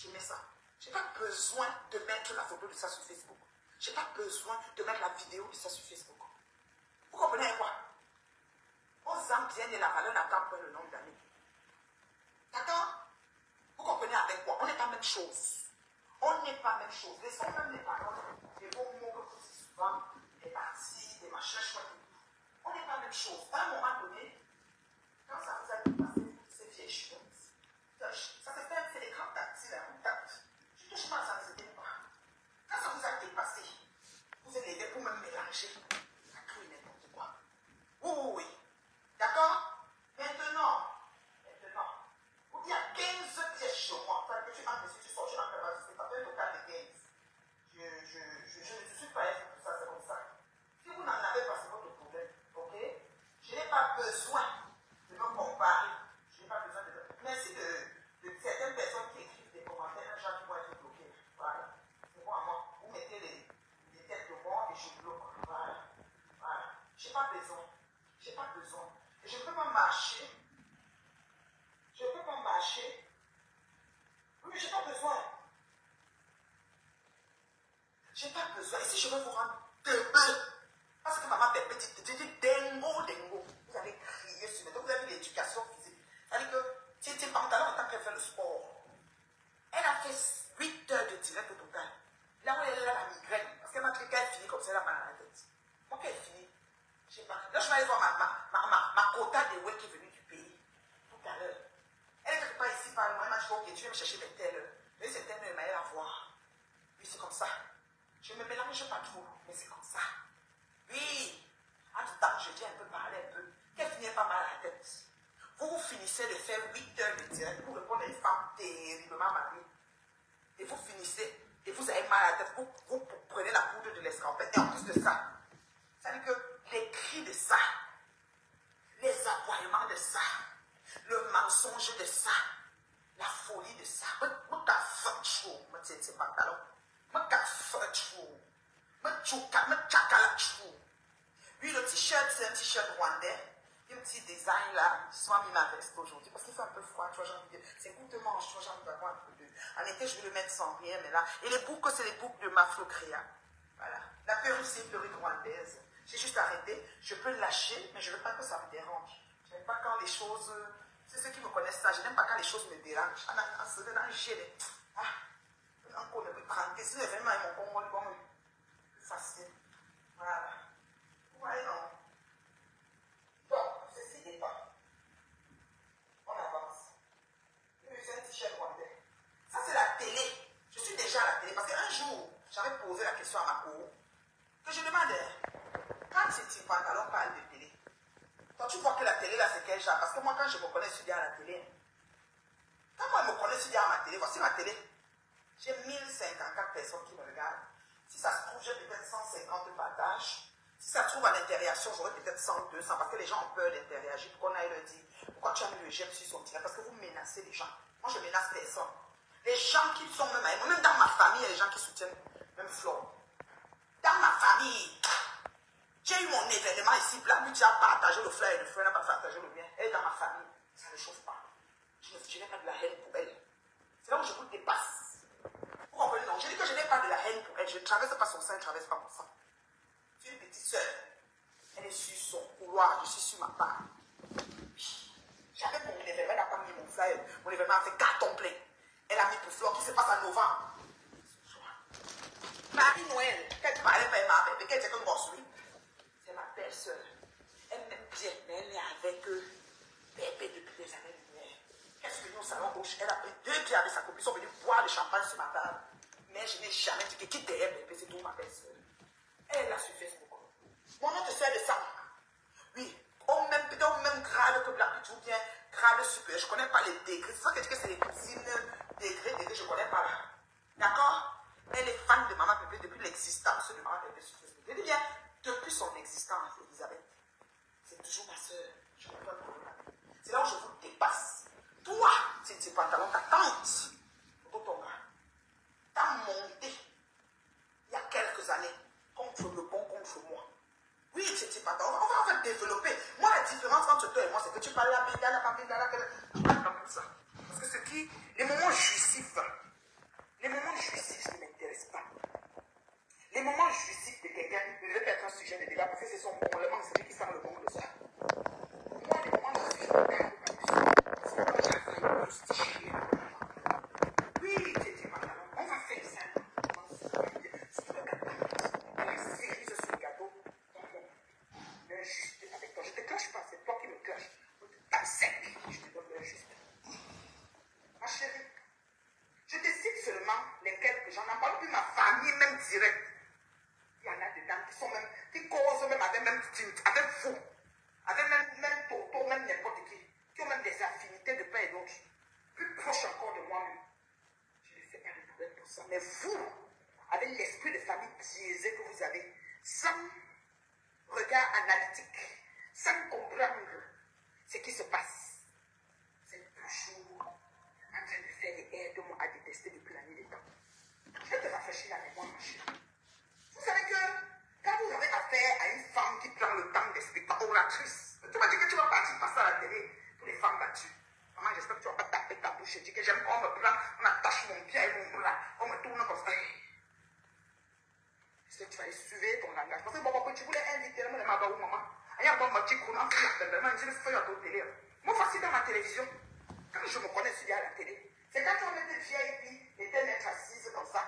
Je mets ça. Je n'ai pas besoin de mettre la photo de ça sur Facebook. Je n'ai pas besoin de mettre la vidéo de ça sur Facebook. Vous comprenez quoi? On sent bien et la valeur n'attend pas le nombre d'années. D'accord? Vous comprenez avec quoi? On n'est pas la même chose. On n'est pas la même chose. Laissons même les paroles, les bons mots que vous dites souvent, les parties, les machins, je crois que on n'est pas la même chose. À un moment donné, quand ça vous a dépassé ces vieilles choses, ça se fait, c'est l'écran tactile, un contact. Je touche pas, ça ne se dépasse pas. Quand ça vous a dépassé, vous êtes aidé pour me mélanger à tout et n'importe quoi. Oui, oui, oui. D'accord? Maintenant, il y a 15 pièces chez moi. Enfin, que tu entres dessus, tu sors, tu entres là-bas, c'est pas fait total de 15. Je ne suis pas être pour ça, c'est comme ça. Si vous n'en avez pas, c'est votre problème. Ok? Je n'ai pas besoin de me comparer. Je n'ai pas besoin de. Merci de certaines personnes qui écrivent des commentaires, un genre qui vont être bloqués. Voilà. C'est bon à moi. Vous mettez les têtes de moi et je bloque. Voilà. Voilà. Je n'ai pas besoin. Je n'ai pas besoin. Et je ne peux pas marcher. Je ne peux pas marcher. Oui, mais je n'ai pas besoin. Je n'ai pas besoin. Et si je veux vous rendre debout, parce que maman est petite, je dis dengo, dengo. Vous allez crier sur les dos. Vous avez l'éducation physique. C'est-à-dire que tes pantalons en tant qu'elle fait le sport. Elle a fait 8 heures de direct au total. Là où elle a la migraine. Parce qu'elle m'a dit qu'elle finit comme ça, elle a mal à la tête. Moi, qu'elle finit. Je ne sais pas. Là, je vais aller voir ma quota de whey qui est venue du pays. Tout à l'heure. Elle n'est pas ici par moi. Elle m'a dit, ok, tu viens me chercher mes telles. Mais c'est telles, elle m'a à voir. Oui, c'est comme ça. Je ne me mélange pas trop, mais c'est comme ça. Oui. En tout temps, je dis un peu, parler un peu. Qu'elle finit pas mal à la tête. Vous finissez de faire 8 heures de direct pour répondre à une femme terriblement mariée. Et vous finissez, et vous avez mal à la tête. Vous prenez la poudre de l'escampette. Et en plus de ça, ça veut dire que les cris de ça, les aboiements de ça, le mensonge de ça, la folie de ça, oui, le t-shirt, c'est un t-shirt rwandais. Il y a un petit design là. Je suis mis ma veste aujourd'hui parce qu'il fait un peu froid. Tu vois, j'ai envie de. C'est court de manche, tu vois, j'ai envie d'avoir un peu de. En été, je vais le mettre sans rien, mais là. Et les boucles, c'est les boucles de Maflocréa. Voilà. La perruque, c'est une perruque rwandaise. J'ai juste arrêté. Je peux lâcher, mais je ne veux pas que ça me dérange. Je n'aime pas quand les choses. C'est ceux qui me connaissent ça. Je n'aime pas quand les choses me dérangent. Encore ne peut tranquille. Si l'événement est mon bon, plus facile. Voilà. Ouais, non. Bon, ceci n'est pas. On avance. C'est un t-shirt rwandais. Ça, c'est la télé. Je suis déjà à la télé. Parce qu'un jour, j'avais posé la question à ma cour. Que je demandais, quand ces pantalons parlent de télé, toi, tu vois que la télé, là, c'est quel genre? Parce que moi, quand je me connais, je suis déjà à la télé. Quand moi, je me connais, je suis déjà à ma télé. Voici ma télé. J'ai 1054 personnes qui me regardent. Si ça se trouve, j'ai peut-être 150 partages. Si ça se trouve à l'interaction, j'aurais peut-être 100, 200, parce que les gens ont peur d'interagir. Pourquoi on aille leur dire, pourquoi tu as mis le j'aime sur son direct? Parce que vous menacez les gens. Moi, je menace personne. Les gens qui sont même avec moi, même dans ma famille, il y a des gens qui soutiennent, même Flo. Dans ma famille, j'ai eu mon événement ici, là, lui, tu as partagé le flyer, le frère n'a pas partagé le mien. Elle est dans ma famille, ça ne chauffe pas. Je n'ai pas de la haine pour elle. C'est là où je vous dépasse. Vous comprenez? Non, je dis que je n'ai pas de la haine pour elle. Je ne traverse pas son sang, je ne traverse pas mon sang. C'est une petite soeur. Elle est sur son couloir, je suis sur ma part. J'avais mon événement, elle n'a pas mis mon flyer. Mon événement a fait carton plein. Elle a mis pour Flore qui se passe en novembre. Marie-Noël, qu'elle parlait pas, elle m'a appelé, qu'elle était comme gosse, oui. C'est ma belle-sœur. Elle m'aime bien, mais elle est avec bébé depuis des années-lumière. Elle est venue au salon gauche, elle a pris 2 pieds avec sa copine, ils sont venus boire le champagne sur ma table. Mais je n'ai jamais dit que qui derrière bébé, c'est tout ma belle-sœur. Elle est là sur Facebook. Mon autre soeur de sang. Oui, au même grade que Black ou bien grade supérieur. Je ne connais pas les degrés. C'est ça que je dis que c'est les cousines degrés, je ne connais pas là. D'accord? Elle est fan de Maman Pépé depuis l'existence de Maman Pépé sur Facebook. Je dis bien, depuis son existence, Elisabeth. C'est toujours ma soeur. Je n'ai pas de problème. C'est là où je vous dépasse. Toi, c'est tes pantalons, ta tante, ton gars, t'as monté il y a quelques années contre le bon, contre moi. Oui, c'est pas on va en fait développer. Moi, la différence entre toi et moi, c'est que tu parles la bengala, pas bengala, je parle pas comme ça. Parce que ce qui, les moments jouissifs, direct. Il y en a dedans qui sont même, qui causent même avec vous, avec même Toto, même n'importe qui ont même des affinités de part et d'autre. Plus proche encore de moi-même. Je ne fais pas de problème pour ça. Mais vous, avec l'esprit de famille biaisé que vous avez, sans regard analytique, sans comprendre ce qui se passe, vous êtes toujours en train de faire les aides-moi à détester depuis la nuit des temps. Je vais te rafraîchir la mémoire, ma chérie. Vous savez que quand vous avez affaire à une femme qui prend le temps d'expliquer, oratrice, tu m'as dit que tu vas partir passer à la télé pour les femmes battues. Maman, j'espère que tu ne vas pas taper ta bouche et dire que j'aime quand on me prend, on attache mon pied et mon bras, on me tourne comme ça. J'espère que tu vas essuyer ton langage. Parce que bon, tu voulais inviter le maman, maman. Il y a un bon petit coup, on fait la télé, je le fais à ton télé. Moi, facile dans ma télévision. Quand je me connais sur la télé, c'est quand on était vieille et t'es être assise comme ça.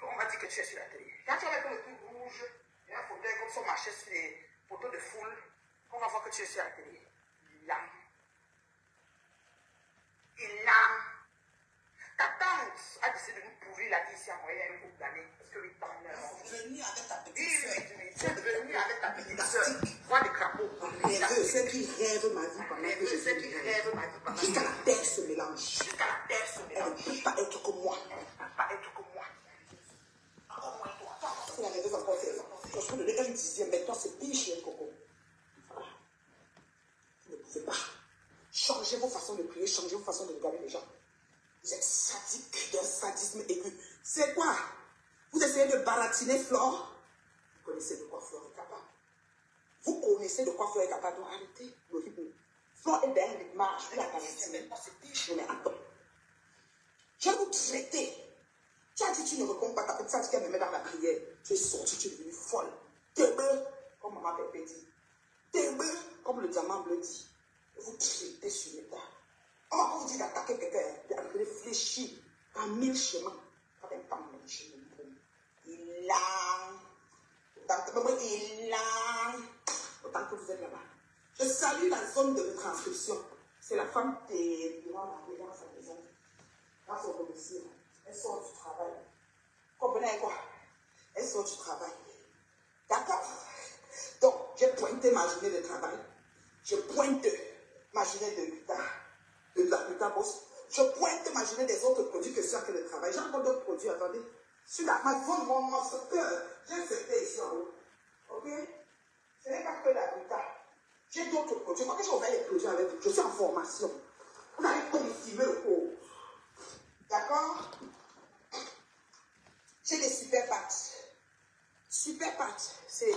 On m'a dit que tu es sur la télé. Quand tu vas mettre le truc rouge, et un fauteuil comme ça, marcher sur les poteaux de foule, on va voir que tu es sur la télé. Là. Et là, ta tante a décidé de nous pourrir la vie ici à moyen un groupe d'années. Parce que 8 ans, Tu es venu avec ta petite oui, soeur. tu es venu avec ta petite soeur. Voir des crapauds. Celle qui rêve ma vie pendant que je Celle qui rêve ma vie pendant jusqu'à la terre se mélange. Jusqu'à la terre se Elle mélange. ne peut pas être comme moi. Elle ne peut pas être comme moi. Encore moins toi. C'est la rêveuse encore c'est ça. Je peux donner un dixième, mais toi c'est pire chez un coco. Voilà. Vous ne pouvez pas. Changez vos façons de prier, changez vos façons de regarder les gens. Vous êtes sadique d'un sadisme aigu. C'est quoi? Vous essayez de baratiner Flore. Vous connaissez de quoi Flore est capable. Vous connaissez de quoi Flore est capable. Donc arrêtez le rythme. Flore est derrière les marches. Vous la baratine. Mais attends. Je vais vous traiter. Tu as dit tu ne réponds pas. Ta petite sœur qu'elle me met dans la prière. Tu es sortie, tu es devenue folle. Tébreux, comme maman Pépé dit. Tébreux, comme le diamant bleu dit. Vous traitez sur l'état. On va pas vous dire d'attaquer quelqu'un, de réfléchir à 1000 chemins. Pas même pas 1000 chemins. Il a. Autant que vous êtes là-bas. Je salue la zone de retranscription. C'est la femme qui est dans sa maison. Dans son domicile. Elle sort du travail. Comprenez quoi? Elle sort du travail. D'accord? Donc, j'ai pointé ma journée de travail. Je pointe ma journée de Luta Boss. Je pointe ma journée des autres produits que sur le travail. J'ai encore d'autres produits, attendez. Sur ma zone, mon secteur, j'ai un secteur ici en haut. Ok? Ce n'est pas que la Luta. J'ai d'autres produits. Quand j'ai ouvert les produits avec vous, je suis en formation. Vous allez confirmer le cours. D'accord? J'ai des super patchs. Super patch, c'est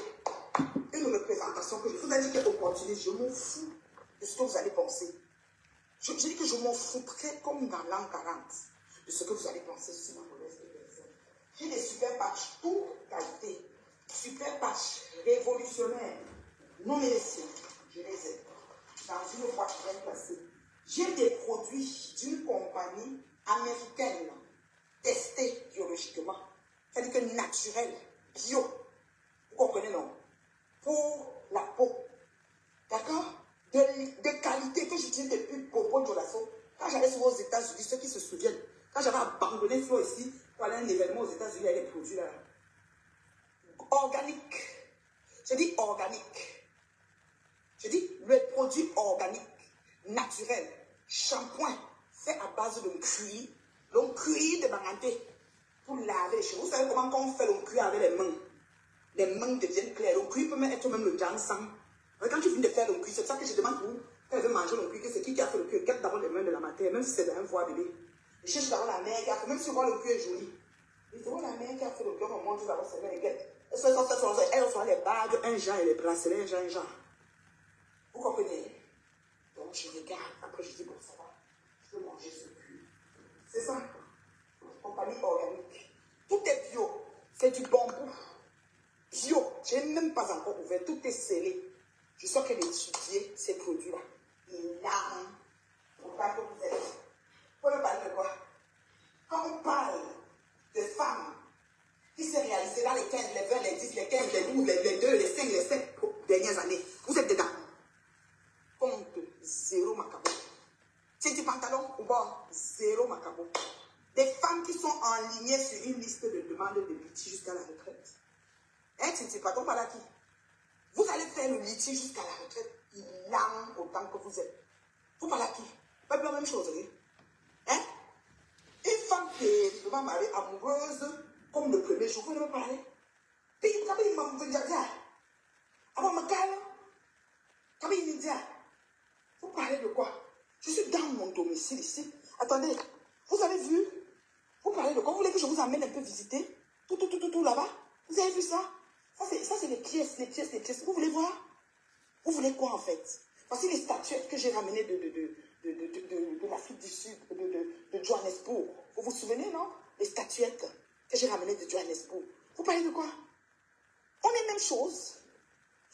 une représentation que je vous ai dit qu'elle est opportuniste. Je m'en fous de ce que vous allez penser. Je dis que je m'en foutrais comme dans l'an 40 de ce que vous allez penser sur ma mauvaise personne. J'ai des super patchs, toute qualité. Super patchs révolutionnaires, non mérités. Je les ai dans une boîte bien placée. J'ai des produits d'une compagnie américaine testés biologiquement. C'est-à-dire que naturel, bio. Vous comprenez, non? Pour la peau. D'accord? De qualité que j'utilise depuis Bobo Jolasso. Quand j'allais souvent aux États-Unis, ceux qui se souviennent, quand j'avais abandonné Flo ici pour aller à un événement aux États-Unis, il y a des produits là. Organique. Je dis organique. Je dis le produit organique, naturel, shampoing, fait à base de cuir. Donc cuir de bananté pour laver les cheveux. Vous savez comment on fait le cuir avec les mains? Les mains deviennent claires. Le cuir peut même être même le ginseng. Quand tu finis de faire le cuir, c'est ça que je demande pour vous. Quand elle veut manger le cuir, c'est qui a fait le cuir? Garde d'abord les mains de la matière, même si c'est d'un voix bébé. Je cherche d'abord la mère qui a fait, même si on voit le cuir est joli. Ils voient la mère qui a fait le cuir, on montre d'abord ses mains et guette. Elles ont les bagues, un genre et les bracelets, un genre. Vous comprenez? Donc je regarde, après je dis bon ça va, je peux manger ce cuir. C'est ça. Compagnie organique. Tout est bio. C'est du bambou. Bio. Je n'ai même pas encore ouvert. Tout est scellé. Je suis en train d'étudier ces produits-là. Et là, on parle que vous êtes. Vous pouvez parler de quoi? Quand on parle de femmes qui s'est réalisées dans les 15, les 20, les 10, les 15, les 12, les 2, les 5, les 7 dernières années, vous êtes dedans. Compte zéro macabo. C'est du pantalon ou bon, zéro macabo. Des femmes qui sont enlignées sur une liste de demandes de litige jusqu'à la retraite. Hein, Titi, pardon, par là qui? Vous allez faire le litige jusqu'à la retraite. Il lame autant que vous êtes. Vous parlez à qui? Pas la même chose, oui. Hein? Une femme qui est devant mariée, amoureuse, comme le premier jour, vous ne me parlez. Puis, il m'a dit, avant ma calme, vous parlez de quoi? Je suis dans mon domicile ici. Attendez, vous avez vu? Vous parlez de quoi? Vous voulez que je vous amène un peu visiter? Tout là-bas? Vous avez vu ça? Ça, c'est les pièces. Vous voulez voir? Vous voulez quoi en fait? Voici les statuettes que j'ai ramenées de l'Afrique du Sud, de Johannesburg. Vous vous souvenez, non? Les statuettes que j'ai ramenées de Johannesburg. Vous parlez de quoi? On est même chose.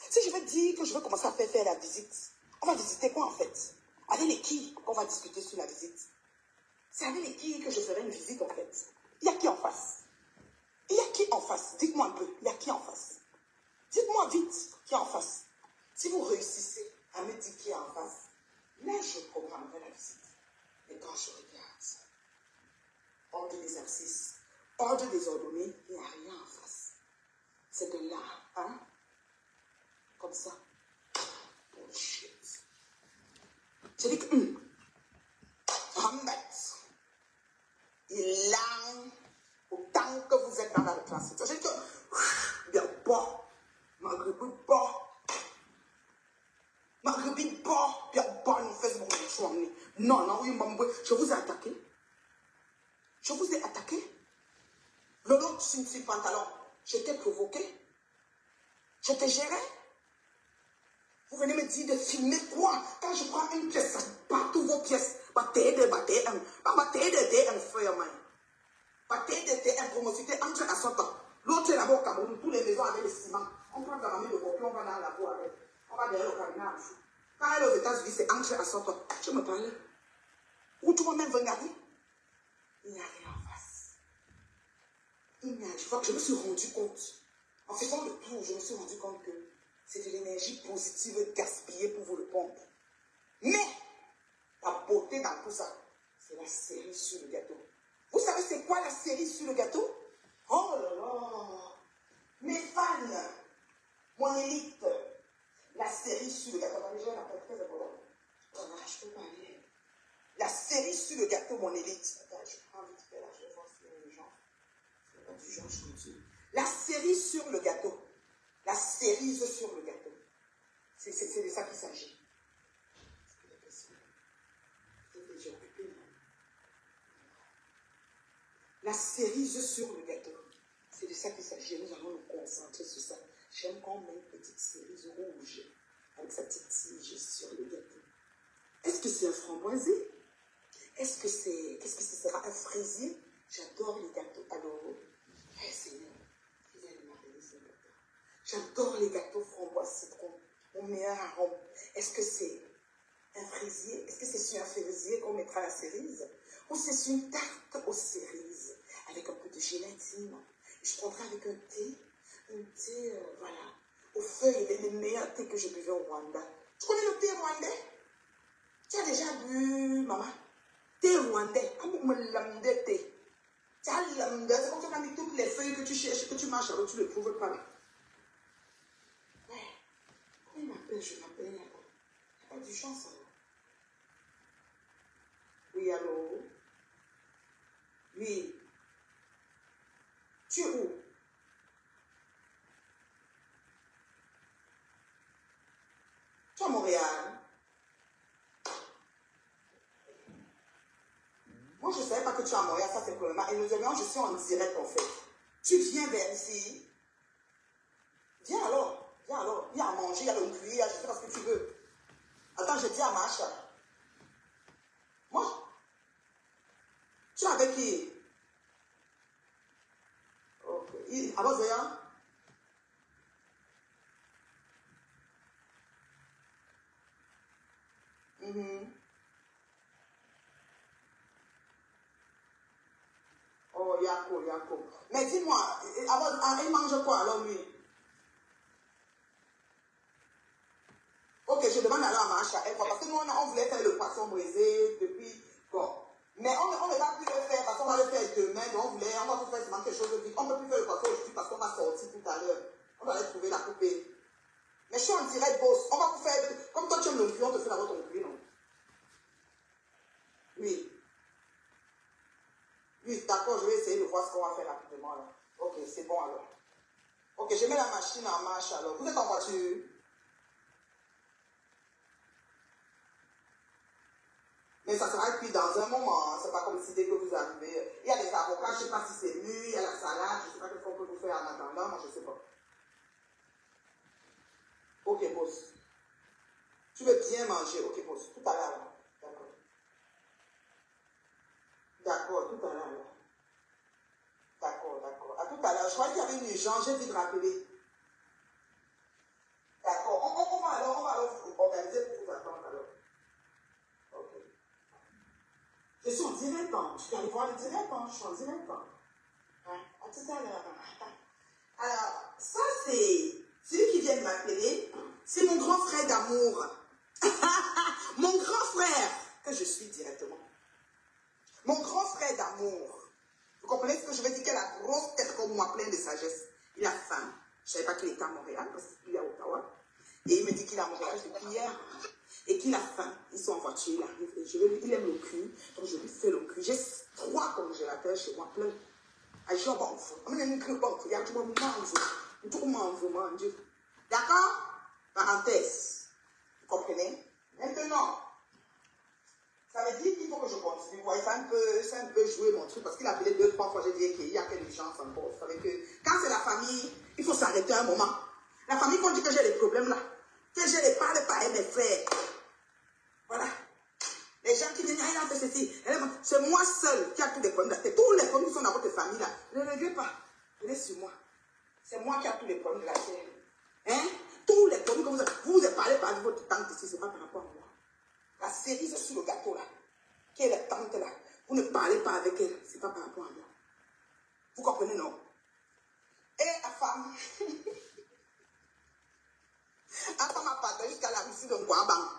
Si je veux dire que je veux commencer à faire la visite, on va visiter quoi en fait? Avec les qui qu'on va discuter sur la visite? C'est avec les qui que je ferai une visite en fait. Il y a qui en face? Il y a qui en face? Dites-moi un peu, il y a qui en face? Dites-moi vite qui est en face. Si vous réussissez à me dire qui est en face, là je programmerai la visite. Et quand je regarde, ordre des abscisses, ordre des ordonnées, il n'y a rien en face. C'est de là, hein? Comme ça. Bullshit. J'ai dit que, Ahmed, il langue autant que vous êtes dans la retranscription. J'ai dit que, bien pas, Maghrébin pas. Maghrébin pas, bien pas, nous faisons mon choix. Non, oui, je vous ai attaqué. Je vous ai attaqué. Lolo, sur pantalon, je t'ai provoqué. Je t'ai géré. Vous venez me dire de filmer quoi? Quand je prends une pièce, ça bat toutes vos pièces. Battez un feuille, man. Battez un promotionné entre à 100 ans. L'autre est là-bas au Cameroun, toutes les maisons avec le ciment. On prend la ramée de copies, on va dans la boue avec. On va derrière le cabinet en dessous. Quand elle est aux États-Unis, c'est entre à 100 ans. Je me parlais. Où tu vas même regarder? Il n'y a rien en face. Je me suis rendu compte. En faisant le tour, je me suis rendu compte que c'est de l'énergie positive gaspillée pour vous répondre. Mais, la beauté dans tout ça, c'est la cerise sur le gâteau. Vous savez c'est quoi la cerise sur le gâteau? Oh là là! Mes fans, mon élite, la cerise sur le gâteau. Attendez, j'ai un appel très important. Voilà, je peux parler. La cerise sur le gâteau, mon élite. Attends, je prends vite fait là, je vais voir si les gens. C'est pas du genre, je continue. La cerise sur le gâteau. La cerise sur le gâteau. C'est de ça qu'il s'agit. J'ai occupé. La cerise sur le gâteau. C'est de ça qu'il s'agit. Nous allons nous concentrer sur ça. J'aime qu'on met une petite cerise rouge avec sa petite tige sur le gâteau. Est-ce que c'est un framboisier? Est-ce que ce sera un fraisier? J'adore les gâteaux. Alors, Seigneur, j'adore les gâteaux framboise citron. Mon meilleur arôme. Est-ce que c'est un fraisier? Est-ce que c'est sur un fraisier qu'on mettra la cerise? Ou c'est sur une tarte aux cerises avec un peu de gélatine? Je prendrai avec un thé, voilà, aux feuilles, les meilleurs thés que je buvais au Rwanda. Tu connais le thé rwandais? Tu as déjà bu, maman? Thé rwandais, comme un lambda thé. Tu as lambda, c'est comme ça qu'on a mis toutes les feuilles que tu cherches, que tu marches avec, tu ne les trouves pas. Il m'appelle, je m'appelle. Il n'y a pas d'urgence. Oui, allô? Oui. Tu es où? Tu es à Montréal? Moi, je ne savais pas que tu es à Montréal, ça c'est le problème. Et deuxièmement, je suis en direct en fait. Tu viens vers ici. Viens alors. Il y a à manger, il y a le cuire, je sais pas ce que tu veux. Attends, je dis à Macha. Moi? Tu es avec qui? Ok. À votre voyant? Oh, Yako. Mais dis-moi, il mange quoi alors lui? Ok, je demande alors à Macha, parce que nous on voulait faire le poisson brisé depuis. Bon. Mais on ne va plus le faire parce qu'on va le faire choses vite. On ne peut plus faire le coiffeur aujourd'hui parce qu'on va sortir tout à l'heure. On va aller trouver la poupée. Mais je suis en direct, boss. On va vous faire... Comme toi, tu aimes le cul, on te fait la vôtre en cul, non? Oui. Oui, d'accord, je vais essayer de voir ce qu'on va faire rapidement, là. Ok, c'est bon, alors. Ok, je mets la machine en marche, alors. Vous êtes en voiture? Mais ça sera cuit dans un moment, hein. C'est pas comme si dès que vous arrivez. Il y a des avocats, je ne sais pas si c'est mûr, il y a la salade, je ne sais pas ce qu'on peut vous faire en attendant, moi je ne sais pas. Ok, boss. Tu veux bien manger, ok, boss. Tout à l'heure, là. D'accord. D'accord, tout à l'heure, là. D'accord, d'accord. À tout à l'heure, je crois qu'il y avait une urgence, j'ai vite rappelé. D'accord, on va alors vous organiser pour vous attendre alors. Ok. Je suis en direct, hein. Tu peux aller voir le direct, hein. Je suis en direct, hein. Hein? À tout à l'heure. Alors, ça c'est celui qui vient de m'appeler. C'est mon grand frère d'amour. Mon grand frère que je suis directement. Mon grand frère d'amour. Vous comprenez ce que je veux dire? Qu'il a la grosse tête comme moi, pleine de sagesse. Il a faim. Je ne savais pas qu'il était à Montréal parce qu'il est à Ottawa. Et il me dit qu'il est à Montréal depuis hier. Et qu'il a faim. Ils sont en voiture, il arrive. Et il aime le cul. Donc je lui fais le cul. J'ai 3 congélateurs chez moi, plein. D'accord? Parenthèse. Vous comprenez? Maintenant, ça veut dire qu'il faut que je continue. Vous voyez, c'est un peu jouer mon truc parce qu'il a appelé 2-3 fois. J'ai dit qu'il y a quelle urgence encore. Vous savez que quand c'est la famille, il faut s'arrêter un moment. La famille, quand on dit que j'ai des problèmes là, que je ne parle pas à mes frères. Voilà. Les gens qui disent, ah, fait ceci. C'est moi seul qui a tous les problèmes de la tête. Tous les problèmes qui sont dans votre famille là, ne les réglez pas. Venez sur moi. C'est moi qui a tous les problèmes de la tête. Hein? Tous les problèmes que vous ne parlez pas de votre tante ici, ce n'est pas par rapport à moi. La cerise sur le gâteau là, qui est la tante là, vous ne parlez pas avec elle, ce n'est pas par rapport à moi. Vous comprenez, non? Et la femme, la femme a parlé jusqu'à la Russie de Mouabang.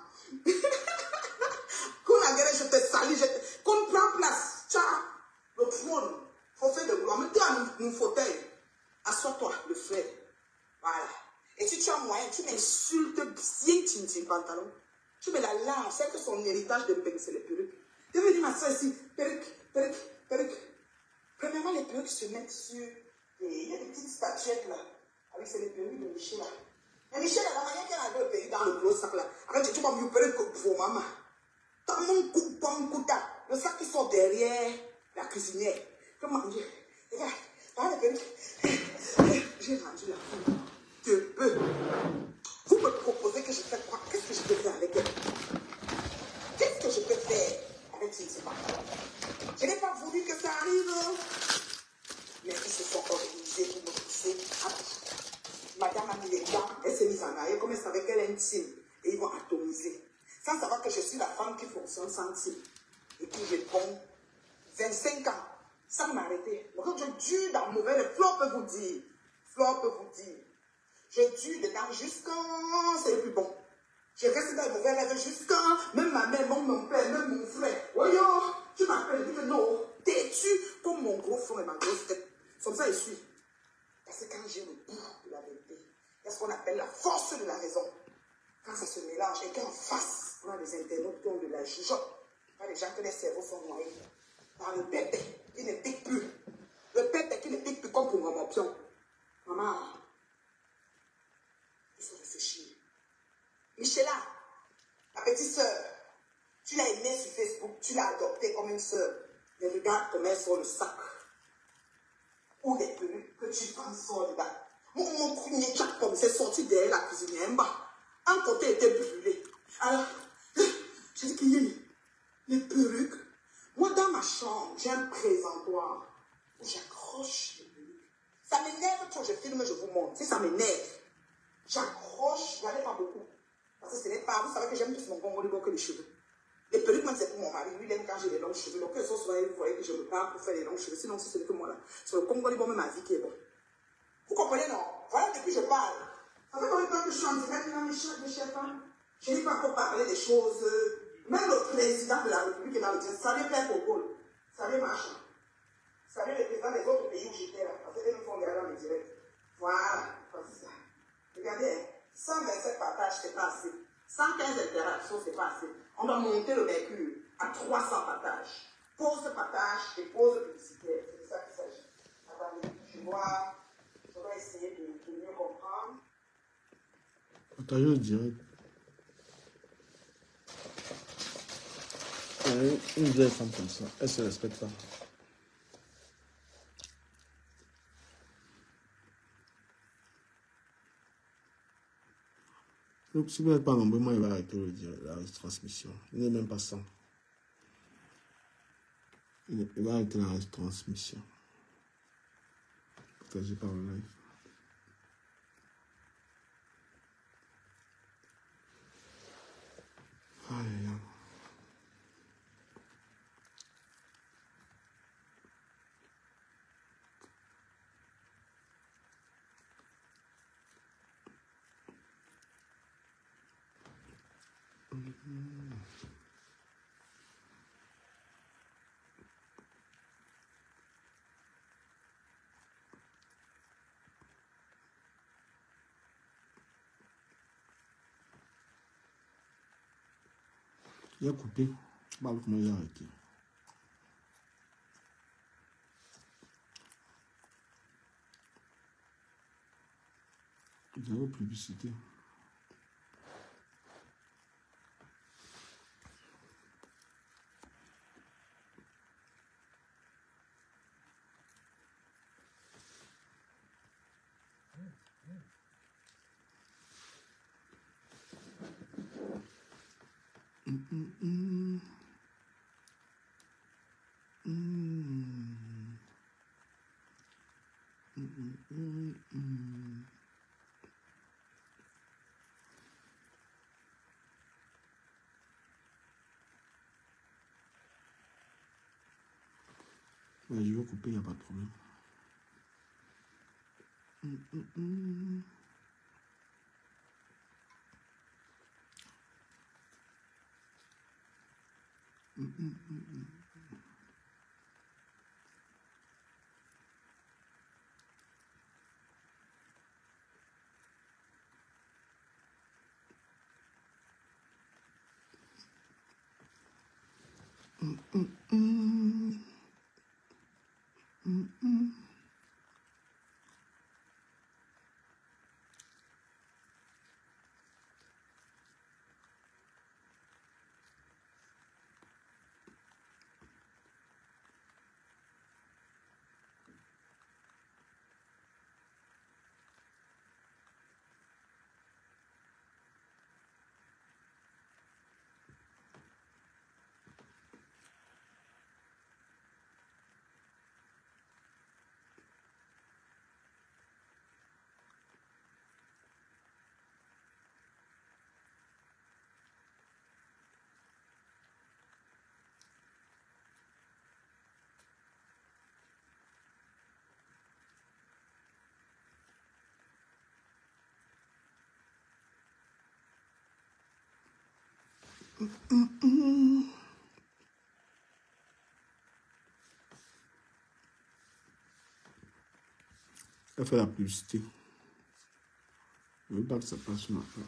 Je te salue, qu'on prend place. Tiens, le trône, il faut faire de gloire. Mets-toi à mon fauteuil. Assois-toi, le frère. Voilà. Et si tu as moyen, tu m'insultes bien Tintin pantalon. Tu me la lances. C'est que son héritage de Mpeng, c'est les perruques. Je veux dire, ma soeur ici, perruque. Premièrement, les perruques se mettent sur. Il y a des petites statuettes là. Avec c'est les perruques de Michel là. Mais Michel, la manière qu'elle a le pays dans le gros sac là. Avec tu vas me perruque pour maman. Le sac qui sort derrière la cuisinière. Comment dire? Regarde, j'ai rendu la fille de peu. Vous me proposez que je fasse quoi? Qu'est-ce que je peux faire avec elle? Qu'est-ce que je peux faire avec Tintin pantalon? Je n'ai pas voulu que ça arrive. Mais ils se sont organisés pour me pousser à bout. Madame a mis les dents, elle s'est mise en arrière, comme elle savait qu'elle est intime. Et ils vont atomiser. Sans savoir que je suis la femme qui fonctionne sans type. Et puis je prends 25 ans, sans m'arrêter. Donc je dure dans le mauvais, le Flo peut vous dire. Je dure dedans jusqu'à, c'est le plus bon. Je reste dans le mauvais rêve jusqu'à, même ma mère, mon père, même mon frère. Oh yo, tu m'appelles, je dis que non, têtu comme mon gros front et ma grosse tête. Comme ça je suis. Parce que quand j'ai le bout de la vérité, il y a ce qu'on appelle la force de la raison. Quand ça se mélange et qu'en face, on a des internautes qui ont de la jugeote. On a des gens que les cerveaux sont noyés par le pépé qui ne pique plus. Le pépé qui ne pique plus comme pour mon pion. Maman, il faut réfléchir. Michela, ma petite soeur, tu l'as aimée sur Facebook, tu l'as adoptée comme une soeur. Mais regarde comment elle sort le sac. Ou les perruques que tu prends sort dedans. Mon premier chat comme c'est sorti derrière la cuisinière en bas. Un côté était brûlé. Alors, j'ai dit qu'il y a les perruques. Moi, dans ma chambre, j'ai un présentoir où j'accroche les perruques. Ça m'énerve quand je filme, je vous montre. Si ça m'énerve, j'accroche, j'en ai pas beaucoup. Parce que ce n'est pas, vous savez que j'aime plus mon Congo que les cheveux. Les perruques, même c'est pour mon mari. Lui, il aime quand j'ai les longs cheveux. Donc, que ce soit, vous voyez que je me parle pour faire les longs cheveux. Sinon, si ce n'est que moi là. C'est le Congo, même ma vie qui est bon. Vous comprenez, non? Voilà depuis que je parle. Ça fait combien de temps que je suis en direct dans mes chefs? Je n'ai pas encore parlé des choses. Même le président de la République est dans le direct. Ça vient faire pour Paul. Ça vient marcher. saluer les présidents des autres pays où j'étais là, parce qu'ils me font regarder dans mes directs. Voilà, c'est ça. Regardez, 127 partages, c'est pas assez. 115 interactions, c'est pas assez. On doit monter le mercure à 300 partages. Pause partage et pause publicitaire. C'est de ça qu'il s'agit. Attendez, je dois essayer de mieux comprendre. Partager au direct. Une vieille femme comme ça, elle se respecte pas. Donc, si vous n'êtes pas nombreux, moi, il va arrêter la transmission. Il n'est même pas 100. Il va arrêter la transmission. Partagez par le live. Aïe, aïe. Il a coupé. Bah, comment il a arrêté. Zéro publicité. Ouais, je vais couper, il n'y a pas de problème. Elle fait la publicité. Je ne veux pas que ça passe sur ma page.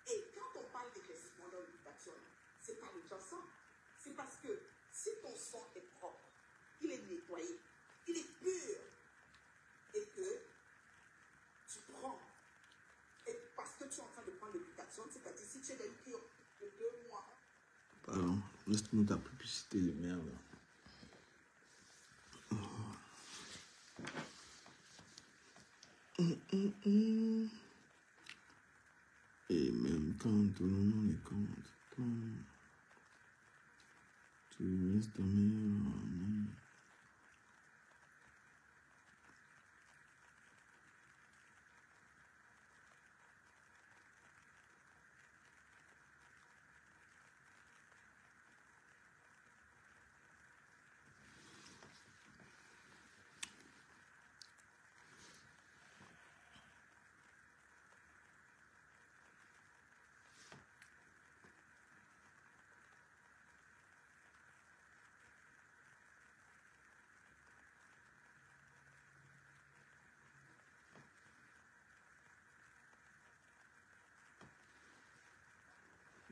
Et quand on parle d'éclaircissement dans l'éducation, c'est pas les chansons. C'est parce que si ton sang est propre, il est nettoyé, il est pur, et que tu prends, et parce que tu es en train de prendre l'éducation, c'est-à-dire si tu es dans une cure de 2 mois. Pardon, laisse-moi ta publicité de merde. Et même quand tout le monde est content, tu restes meilleur ami.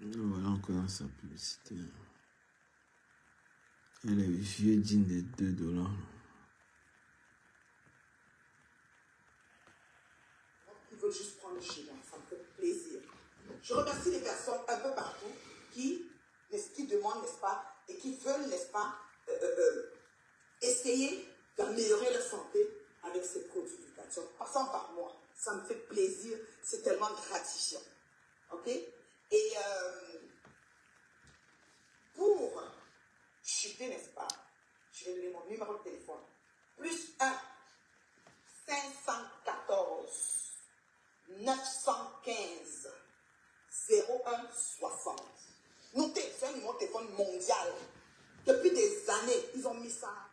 Voilà encore sa publicité. Et les vieux jeans de $2. Qui veulent juste prendre chez moi, ça me fait plaisir. Je remercie les personnes un peu partout qui demandent, n'est-ce pas, et qui veulent, n'est-ce pas, essayer d'améliorer leur santé avec ces produits du calcium. Passant par moi, ça me fait plaisir, c'est tellement gratifiant. Ok? Et pour chuter, n'est-ce pas, je vais donner mon numéro de téléphone. Plus 1 514 915 0160. Notez, c'est un numéro de téléphone mondial. Depuis des années, ils ont mis ça.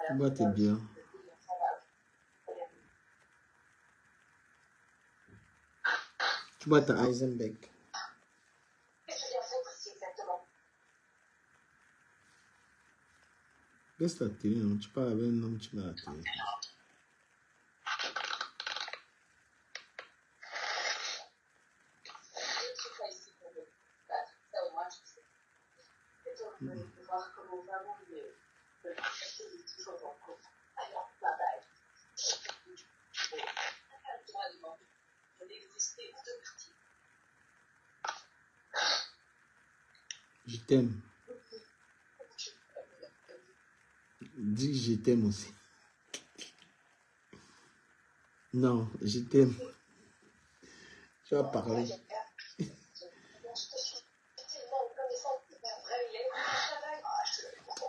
Tu bois tes bières. Tu bois ta Heisenberg. Baisse la télé, non? Tu parles avec un homme, tu mets la télé. Je t'aime. Dis que je t'aime aussi. Non, je t'aime. Tu vas parler.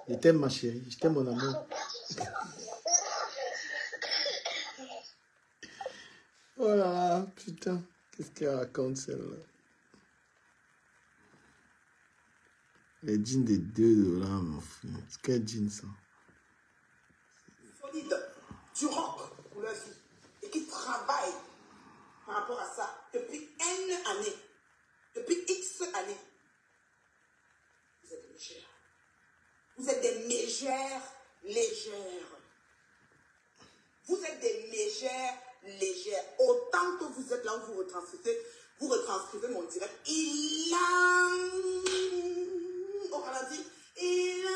Je t'aime ma chérie, je t'aime mon amour. Oh là là, putain, qu'est-ce qu'elle raconte celle-là? Les jeans de $2, mon frère. Quel jean ça? Solide, du rock pour leur vie et qui travaillent par rapport à ça depuis N années, depuis X années. Vous êtes légères. Vous êtes des mégères légères. Vous êtes des mégères légères. Autant que vous êtes là où vous retranscrivez mon direct. Il a... Au ralenti. Il a...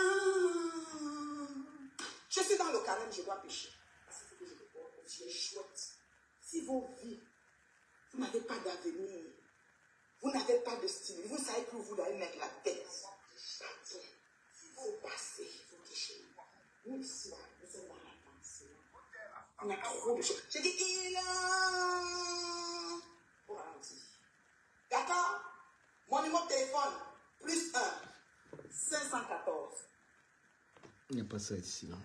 Je suis dans le carême, je dois pécher. Parce qu'il faut que je réponde aux yeux chouettes. Si vos vies, vous n'avez pas d'avenir, vous n'avez pas de style, vous ne savez plus où vous allez mettre la tête. Vous passez, vous touchez. Nous ici, nous sommes dans la pensée. On a trop de choses. J'ai dit, il a... Au ralenti. D'accord? Mon numéro de téléphone, plus 1 514. Il n'y a pas ça ici, là.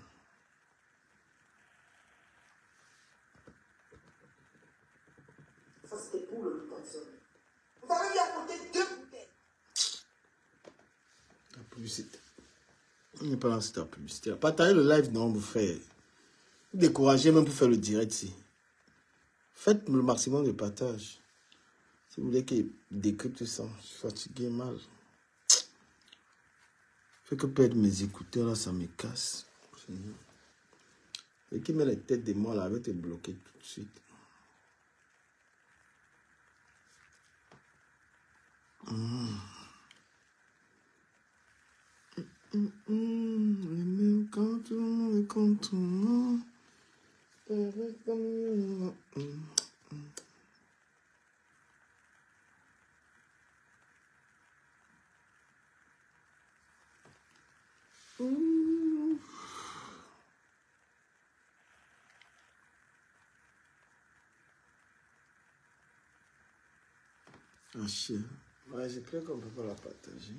Ça, c'était pour le Lucanson. Vous avez vu à côté 2 bouteilles. La publicité. Il n'est pas là, c'est la publicité. Partagez le live, non, vous frère. Vous découragez même pour faire le direct ici. Faites le maximum de partage. Si vous voulez qu'il décrypte ça, je suis fatigué mal. Fait que perdre mes écouteurs là, ça me casse. Et qui met la tête de moi là, va te bloquer tout de suite. Quand tout le monde est contre moi. Ah chien. Ouais, j'ai cru qu'on ne peut pas la partager.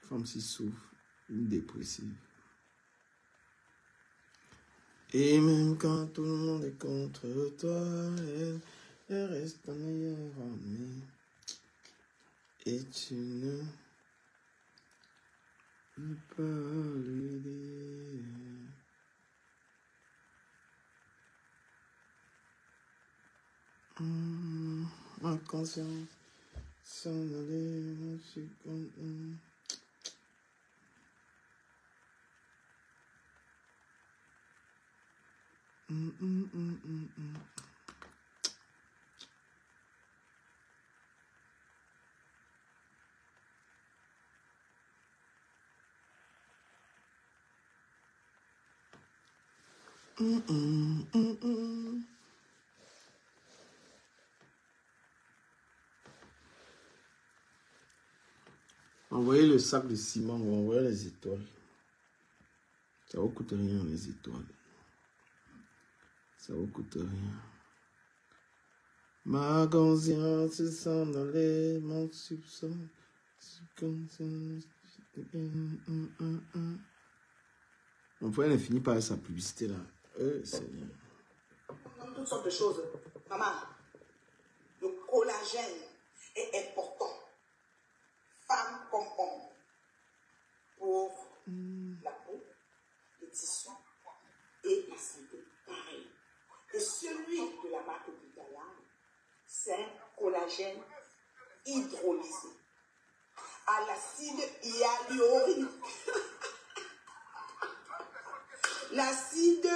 Femme si souffre, une dépressive. Et même quand tout le monde est contre toi, elle reste ta meilleure amie. Et tu ne peux pas lui dire. Ma conscience s'en allait, je suis content. Envoyez le sac de ciment, envoyez les étoiles. Ça ne vous coûte rien, les étoiles. Ça ne vous coûte rien. Ma conscience s'en allait, mon soupçon. On pourrait finir par sa publicité là. Seigneur. Toutes sortes de choses. Maman, le collagène est important. Femme comme homme. Pour la peau, les tissus et la santé. Pareil. Et celui de la marque Vitaline, c'est un collagène hydrolysé à l'acide hyaluronique. L'acide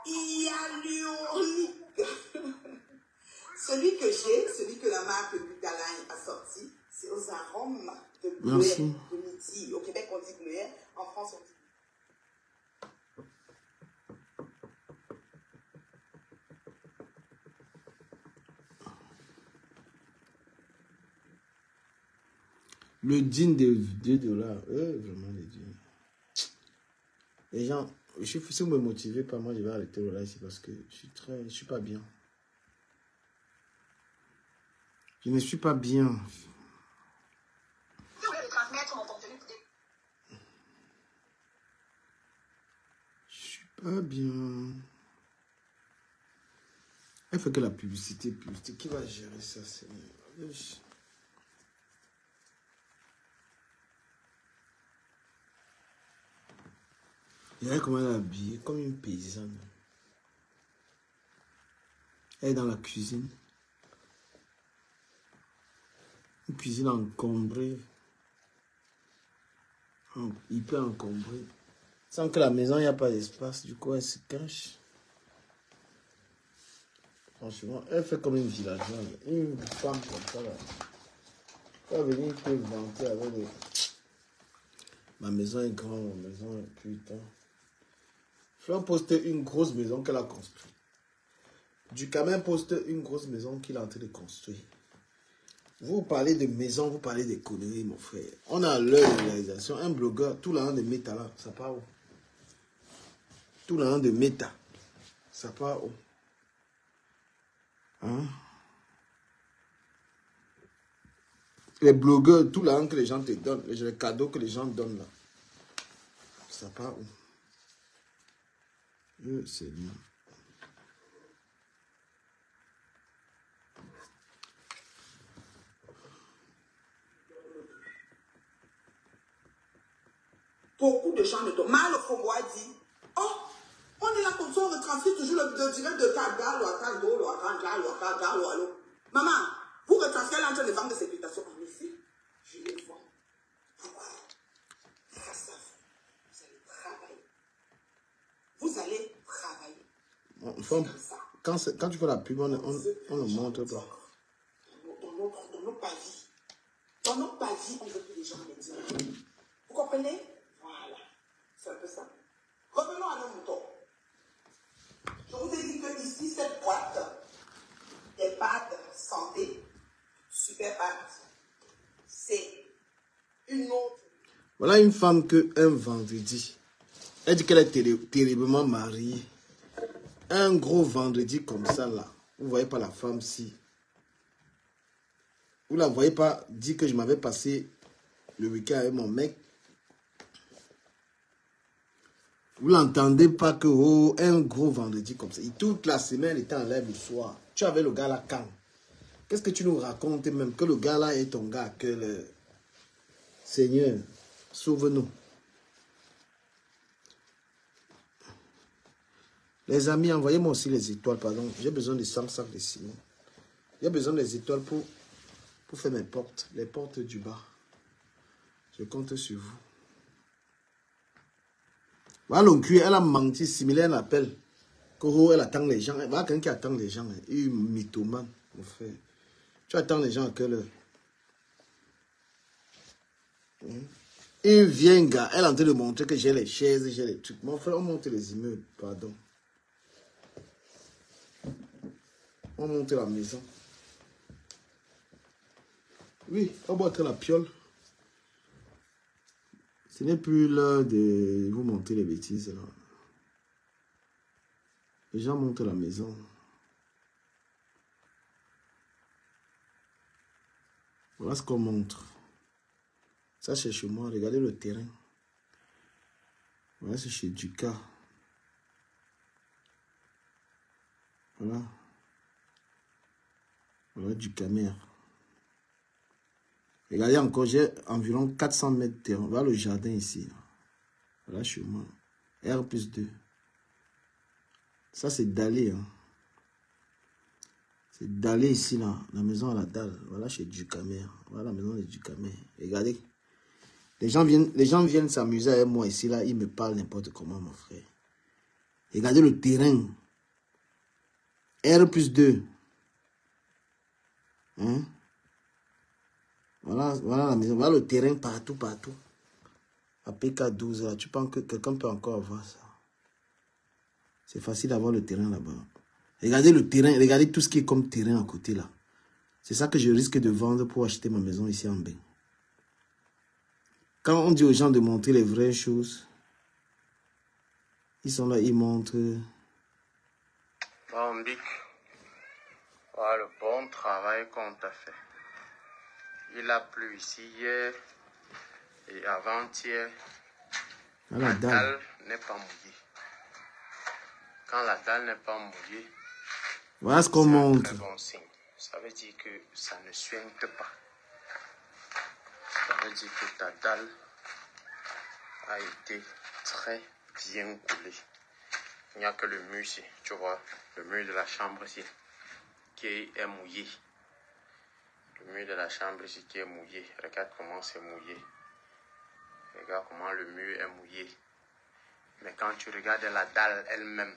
hyaluronique. Celui que j'ai, celui que la marque Vitaline a sorti, c'est aux arômes de bleuet, de midi. Au Québec, on dit bleuet. En France, on dit. Le jean de 2 $, vraiment les jeans. Les gens, si vous me motivez pas, moi je vais arrêter le live parce que je suis pas bien. Je ne suis pas bien. Je suis pas bien. Elle fait que la publicité. Qui va gérer ça, Seigneur? Regardez comment elle est habillée, comme une paysanne. Elle est dans la cuisine. Une cuisine encombrée. Hyper encombrée. Sans que la maison, il n'y a pas d'espace. Du coup, elle se cache. Franchement, elle fait comme une villageoise. Une femme comme ça, là. Elle va venir te vanter avec des... Ma maison est grande, ma maison est putain. Fleur poste une grosse maison qu'elle a construite. Ducamin poste une grosse maison qu'il est en train de construire. Vous parlez de maison, vous parlez des conneries, mon frère. On a l'heure de réalisation. Un blogueur, tout l'an de méta là, ça part où? Tout l'an de méta, ça part où? Hein? Les blogueurs, tout l'an que les gens te donnent, les cadeaux que les gens donnent là, ça part où? Seigneur. Beaucoup de gens ne tombent. Mal au Fongo a dit, oh, on est là comme ça, on retranscrit toujours le direct de Kagalo à Kagalo à Kagalo à Kagalo. Maman, vous retranscrivez l'entrée des femmes de sécuritation. En effet, je les vois. Pourquoi? Grâce à vous, vous allez travailler. Vous allez travailler. Quand tu fais la pub, on ne montre pas. Dans nos pavis. Dans nos pavis, on veut que les gens les disent. Vous comprenez? Voilà. C'est un peu ça. Revenons à nos moutons. Je vous ai dit que ici, cette boîte, des pâtes santé, super pâtes, c'est une autre. Voilà une femme que un vendredi, elle dit qu'elle est terriblement mariée. Un gros vendredi comme ça là, vous ne voyez pas la femme si. Vous ne la voyez pas dire que je m'avais passé le week-end avec mon mec. Vous n'entendez pas que oh, un gros vendredi comme ça. Toute la semaine était en live le soir. Tu avais le gars là quand? Qu'est-ce que tu nous racontes même? Que le gars là est ton gars. Que le Seigneur, sauve-nous. Les amis, envoyez-moi aussi les étoiles, pardon. J'ai besoin de 100 sacs de ciment. J'ai besoin des étoiles pour faire mes portes. Les portes du bas. Je compte sur vous. Voilà, l'oncle, elle a menti, similaire l'appel. Elle attend les gens. Voilà quelqu'un qui attend les gens. Une mythomane, mon frère. Tu attends les gens à quelle heure? Une vieille gars, elle est en train de montrer que j'ai les chaises, j'ai les trucs. Mon frère, on monte les immeubles, pardon. On monte la maison. Oui, on va être la piole. Ce n'est plus l'heure de vous monter les bêtises là. Les gens montent la maison. Voilà ce qu'on montre. Ça c'est chez moi. Regardez le terrain. Voilà, c'est chez Duca. Voilà. Voilà Ducamer. Regardez encore, j'ai environ 400 mètres de terrain. Voilà le jardin ici. Voilà chez moi. R+2. Ça, c'est Dalé. Hein. C'est Dalé ici, là. La maison à la dalle. Voilà chez Ducamer. Voilà la maison de Ducamer. Regardez. Les gens viennent s'amuser avec moi ici, là. Ils me parlent n'importe comment, mon frère. Regardez le terrain. R+2. Hein? Voilà la maison. Voilà le terrain partout. À PK12, là. Tu penses que quelqu'un peut encore avoir ça? C'est facile d'avoir le terrain là-bas. Regardez le terrain. Regardez tout ce qui est comme terrain à côté, là. C'est ça que je risque de vendre pour acheter ma maison ici en bain. Quand on dit aux gens de montrer les vraies choses, ils sont là, ils montrent. Bon, Bic, voilà le bon travail qu'on t'a fait. Il a plu ici hier et avant-hier. La dalle n'est pas mouillée. Quand la dalle n'est pas mouillée, voilà ce qu'on montre. C'est un très bon signe. Ça veut dire que ça ne suinte pas. Ça veut dire que ta dalle a été très bien coulée. Il n'y a que le mur ici, tu vois, le mur de la chambre ici, qui est mouillé. Le mur de la chambre ici qui est mouillé. Regarde comment c'est mouillé. Regarde comment le mur est mouillé. Mais quand tu regardes la dalle elle-même,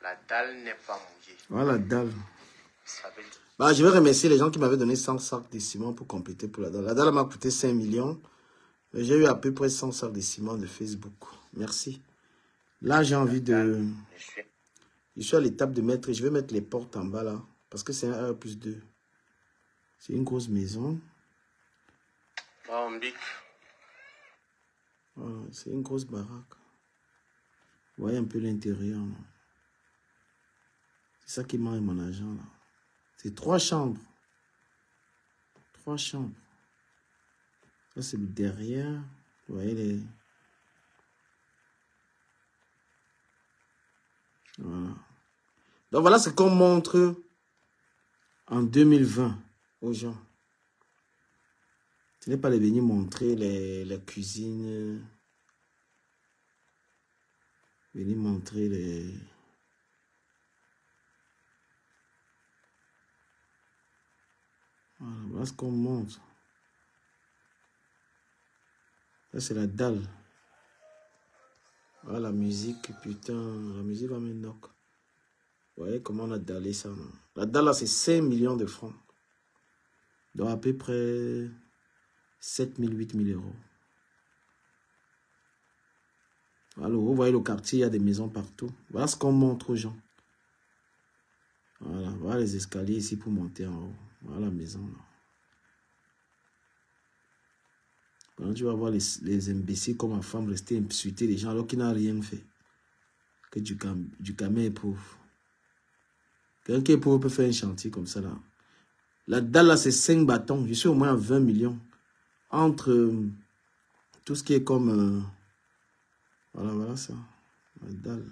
la dalle n'est pas mouillée. Voilà la dalle. Ça veut dire... Bah, je vais remercier les gens qui m'avaient donné 100 sacs de ciment pour compléter pour la dalle. La dalle m'a coûté 5 millions. J'ai eu à peu près 100 sacs de ciment de Facebook. Merci. Là, j'ai envie de... Je suis à l'étape de mettre... Je vais mettre les portes en bas là. Parce que c'est un R+2. C'est une grosse maison. Bon, Bic. Voilà, c'est une grosse baraque. Vous voyez un peu l'intérieur. C'est ça qui mange mon argent là. C'est 3 chambres. 3 chambres. Ça c'est le derrière. Vous voyez les... Voilà. Donc voilà ce qu'on montre en 2020 aux gens. Ce n'est pas de venir montrer les cuisines. Venir montrer les... Voilà ce qu'on montre. Ça c'est la dalle. Voilà la musique, putain. La musique va me knock. Vous voyez comment on a dallé ça, non? La dalle là c'est 5 millions de francs. Donc à peu près 7 000, 8 000 euros. Alors, vous voyez le quartier, il y a des maisons partout. Voilà ce qu'on montre aux gens. Voilà, voilà les escaliers ici pour monter en haut. Voilà la maison là. Quand tu vas voir les imbéciles comme ma femme rester insulter les gens alors qu'ils n'ont rien fait. Que du camé est pauvre. Quelqu'un qui est pauvre peut faire un chantier comme ça là. La dalle là c'est 5 bâtons. Je suis au moins à 20 millions. Entre tout ce qui est comme Voilà, voilà ça. La dalle.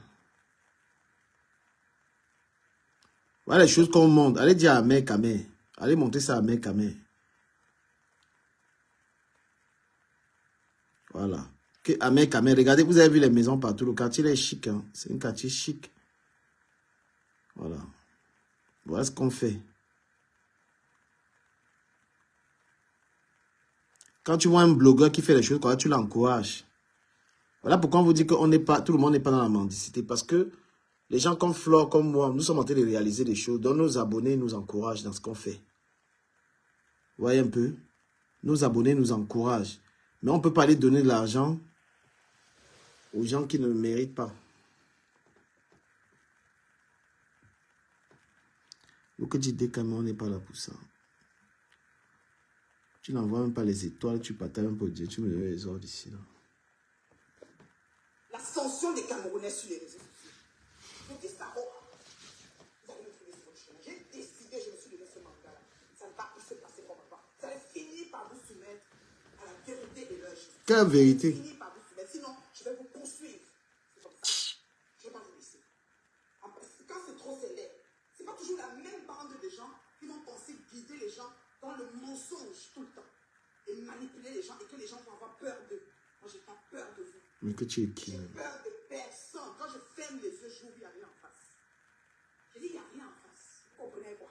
Voilà les choses qu'on monte. Allez dire à mec, à mec. Allez monter ça à mec, à mec. Voilà. À mec, à mec. Regardez, vous avez vu les maisons partout. Le quartier est chic. Hein. C'est un quartier chic. Voilà. Voilà ce qu'on fait. Quand tu vois un blogueur qui fait les choses, tu l'encourages. Voilà pourquoi on vous dit que tout le monde n'est pas dans la mendicité. Parce que les gens comme Flore, comme moi, nous sommes en train de réaliser des choses dont nos abonnés nous encouragent dans ce qu'on fait. Vous voyez un peu? Nos abonnés nous encouragent. Mais on ne peut pas aller donner de l'argent aux gens qui ne le méritent pas. Donc, tu dis quand même, on n'est pas là pour ça. Tu n'envoies même pas les étoiles, tu partages un peu Dieu, tu me donnes les ordres ici. L'ascension des Camerounais sur les réseaux sociaux. Je dis ça, oh, vous allez me trouver sur votre chemin. J'ai décidé, je me suis donné ce mandat-là. Ça ne va pas se passer comme ça. Ça va finir par vous soumettre à la vérité et leur justice. Quelle vérité? Ça va finir par vous soumettre. Sinon, je vais vous poursuivre. C'est comme ça. Je ne vais pas vous laisser. Quand c'est trop célèbre, ce n'est pas toujours la même bande de gens qui vont penser guider les gens dans le mensonge tout le temps. Et manipuler les gens et que les gens vont avoir peur d'eux. Moi, je n'ai pas peur de vous. Mais que tu es qui? J'ai peur de personne. Quand je ferme les yeux, je vois qu'il n'y a rien en face. Je dis, il n'y a rien en face. Vous comprenez quoi?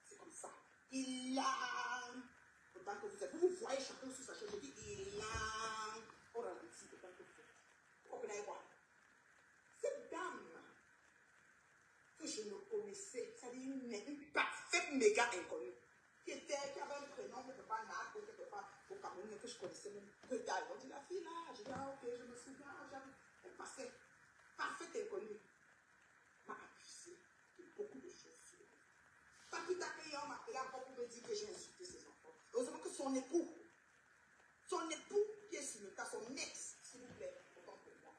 C'est comme ça. Il a... Autant que vous êtes. Vous voyez chacun sur sa chaise. Je dis, il a... Oh là là, autant que vous êtes. Vous comprenez quoi? Cette dame que je ne connaissais, c'est-à-dire une parfaite méga inconnue, qui avait un prénom quelque part Nat, quelque part au Cameroun, que je connaissais même que dalle. On dit la fille là, je dis ah ok, je me souviens, elle passait parfaite inconnue. M'a accusé de beaucoup de choses sur elle. Pas tout à fait, on m'a appelé encore pour me dire que j'ai insulté ses enfants. Heureusement que son époux qui est sur le tas, son ex, s'il vous plaît, autant pour moi,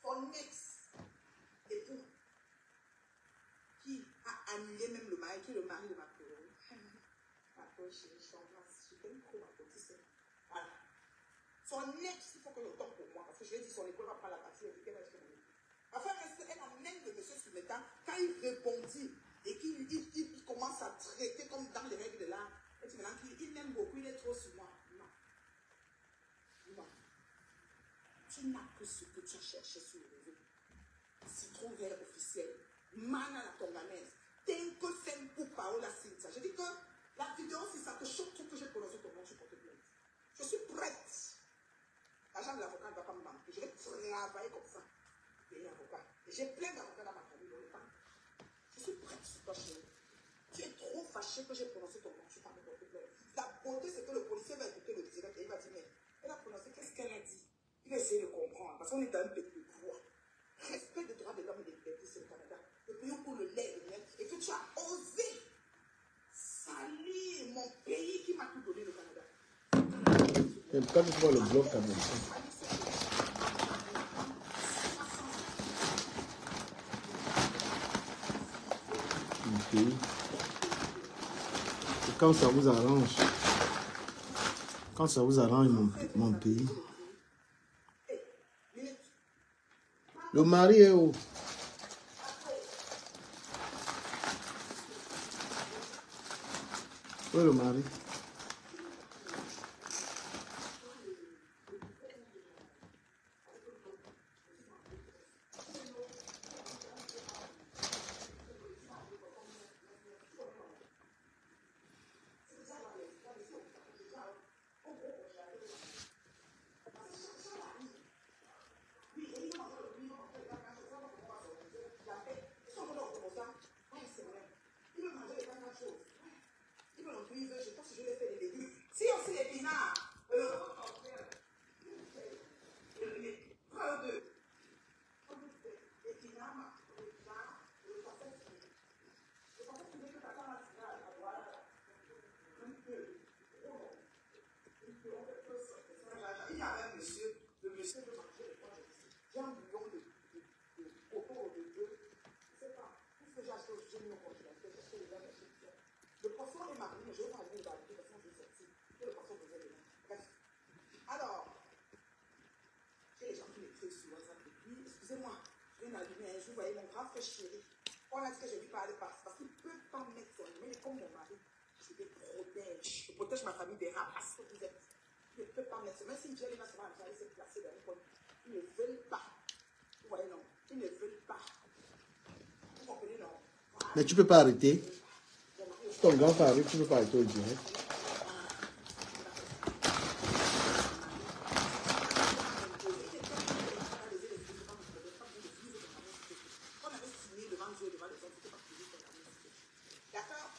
son ex-époux, qui a annulé même le mari, qui est le mari de ma chérie. Je t'aime trop, ma petite. Voilà. Son ex, il faut que le temps pour moi, parce que je lui ai dit son époux va prendre la partie, elle va acheter mon époux. Enfin, elle amène le monsieur sur le temps, quand il rebondit et qu'il commence à traiter comme dans les règles de l'art, et tu me dis, il m'aime beaucoup, il est trop sur moi. Non. Non. Tu n'as que ce que tu as cherché sur le réseau. Citron vert officiel, mana la tonganaise, tenko sempo paola sinta. Je dis que la vidéo, si ça te choque tout que j'ai prononcé ton nom, tu portes plainte. Je suis prête. L'agent de l'avocat ne va pas me manquer. Je vais travailler comme ça. Et l'avocat. Et j'ai plein d'avocats dans ma famille. Je suis prête sur toi, chérie. Tu es trop fâché que j'ai prononcé ton nom, tu vas me porter plainte. La beauté, c'est que le policier va écouter le direct et il va dire, mais elle a prononcé, qu'est-ce qu'elle a dit? Il va essayer de comprendre. Parce qu'on est dans un pays de droit. Respect des droits de l'homme et des libertés, c'est le Canada. Le pays où le lait et le miel. Et que tu as osé salir mon pays qui m'a tout donné, le Canada. Et pourquoi tu vois le bloc comme ça? Mon pays. Et quand ça vous arrange, mon pays. Le mari est où? Où est le mari? Je une allumée un jour, vous voyez, mon grand frère chéri. On a dit que je lui parlais parce qu'il ne peut pas mettre son allumée. Mais comme mon mari, je les protège. Je protège ma famille des rapaces que vous êtes. Il ne peut pas mettre. Même si Dieu va se faire aller se placer dans une coin, ils ne veulent pas. Vous voyez, non. Ils ne veulent pas. Vous comprenez, non. Mais tu ne peux pas arrêter. Ton grand frère arrive, tu ne peux pas arrêter au direct. D'accord?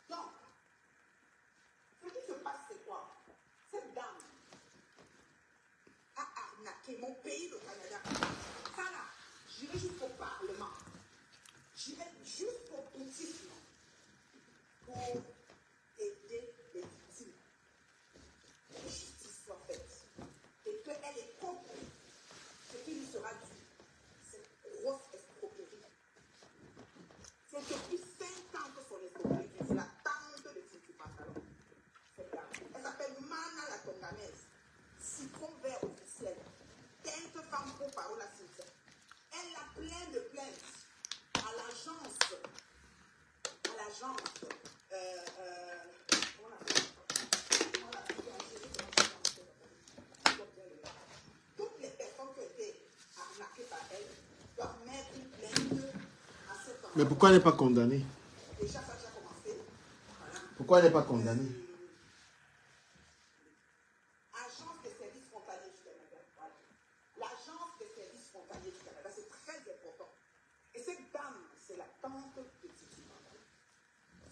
Donc, ce qui se passe, c'est quoi? Cette dame a arnaqué mon pays, le Canada. Ça là, j'irai jusqu'au Parlement. J'irai jusqu'au boutisme pour aider les victimes. Que justice soit faite. Et qu'elle ait compris ce qui lui sera dû. Cette grosse escroquerie. C'est depuis 5 ans que son escroquerie, c'est la tante de Titi Pantalon. Cette dame. Elle s'appelle Mana la Tonganaise. Citron vert officiel. Teinte femme pour parole à Cynthia. Elle a plein de plaintes à l'agence. Comment on appelle ça? Toutes les personnes qui ont été arnaquées par elle doivent mettre une plainte à cet endroit. Mais pourquoi elle n'est pas condamnée? Déjà, ça a déjà commencé. Voilà. Pourquoi elle n'est pas condamnée? Agence des services frontaliers du Canada. Voilà. L'agence des services frontaliers du Canada, c'est très important. Et cette dame, c'est la tante de Titi Pantalon.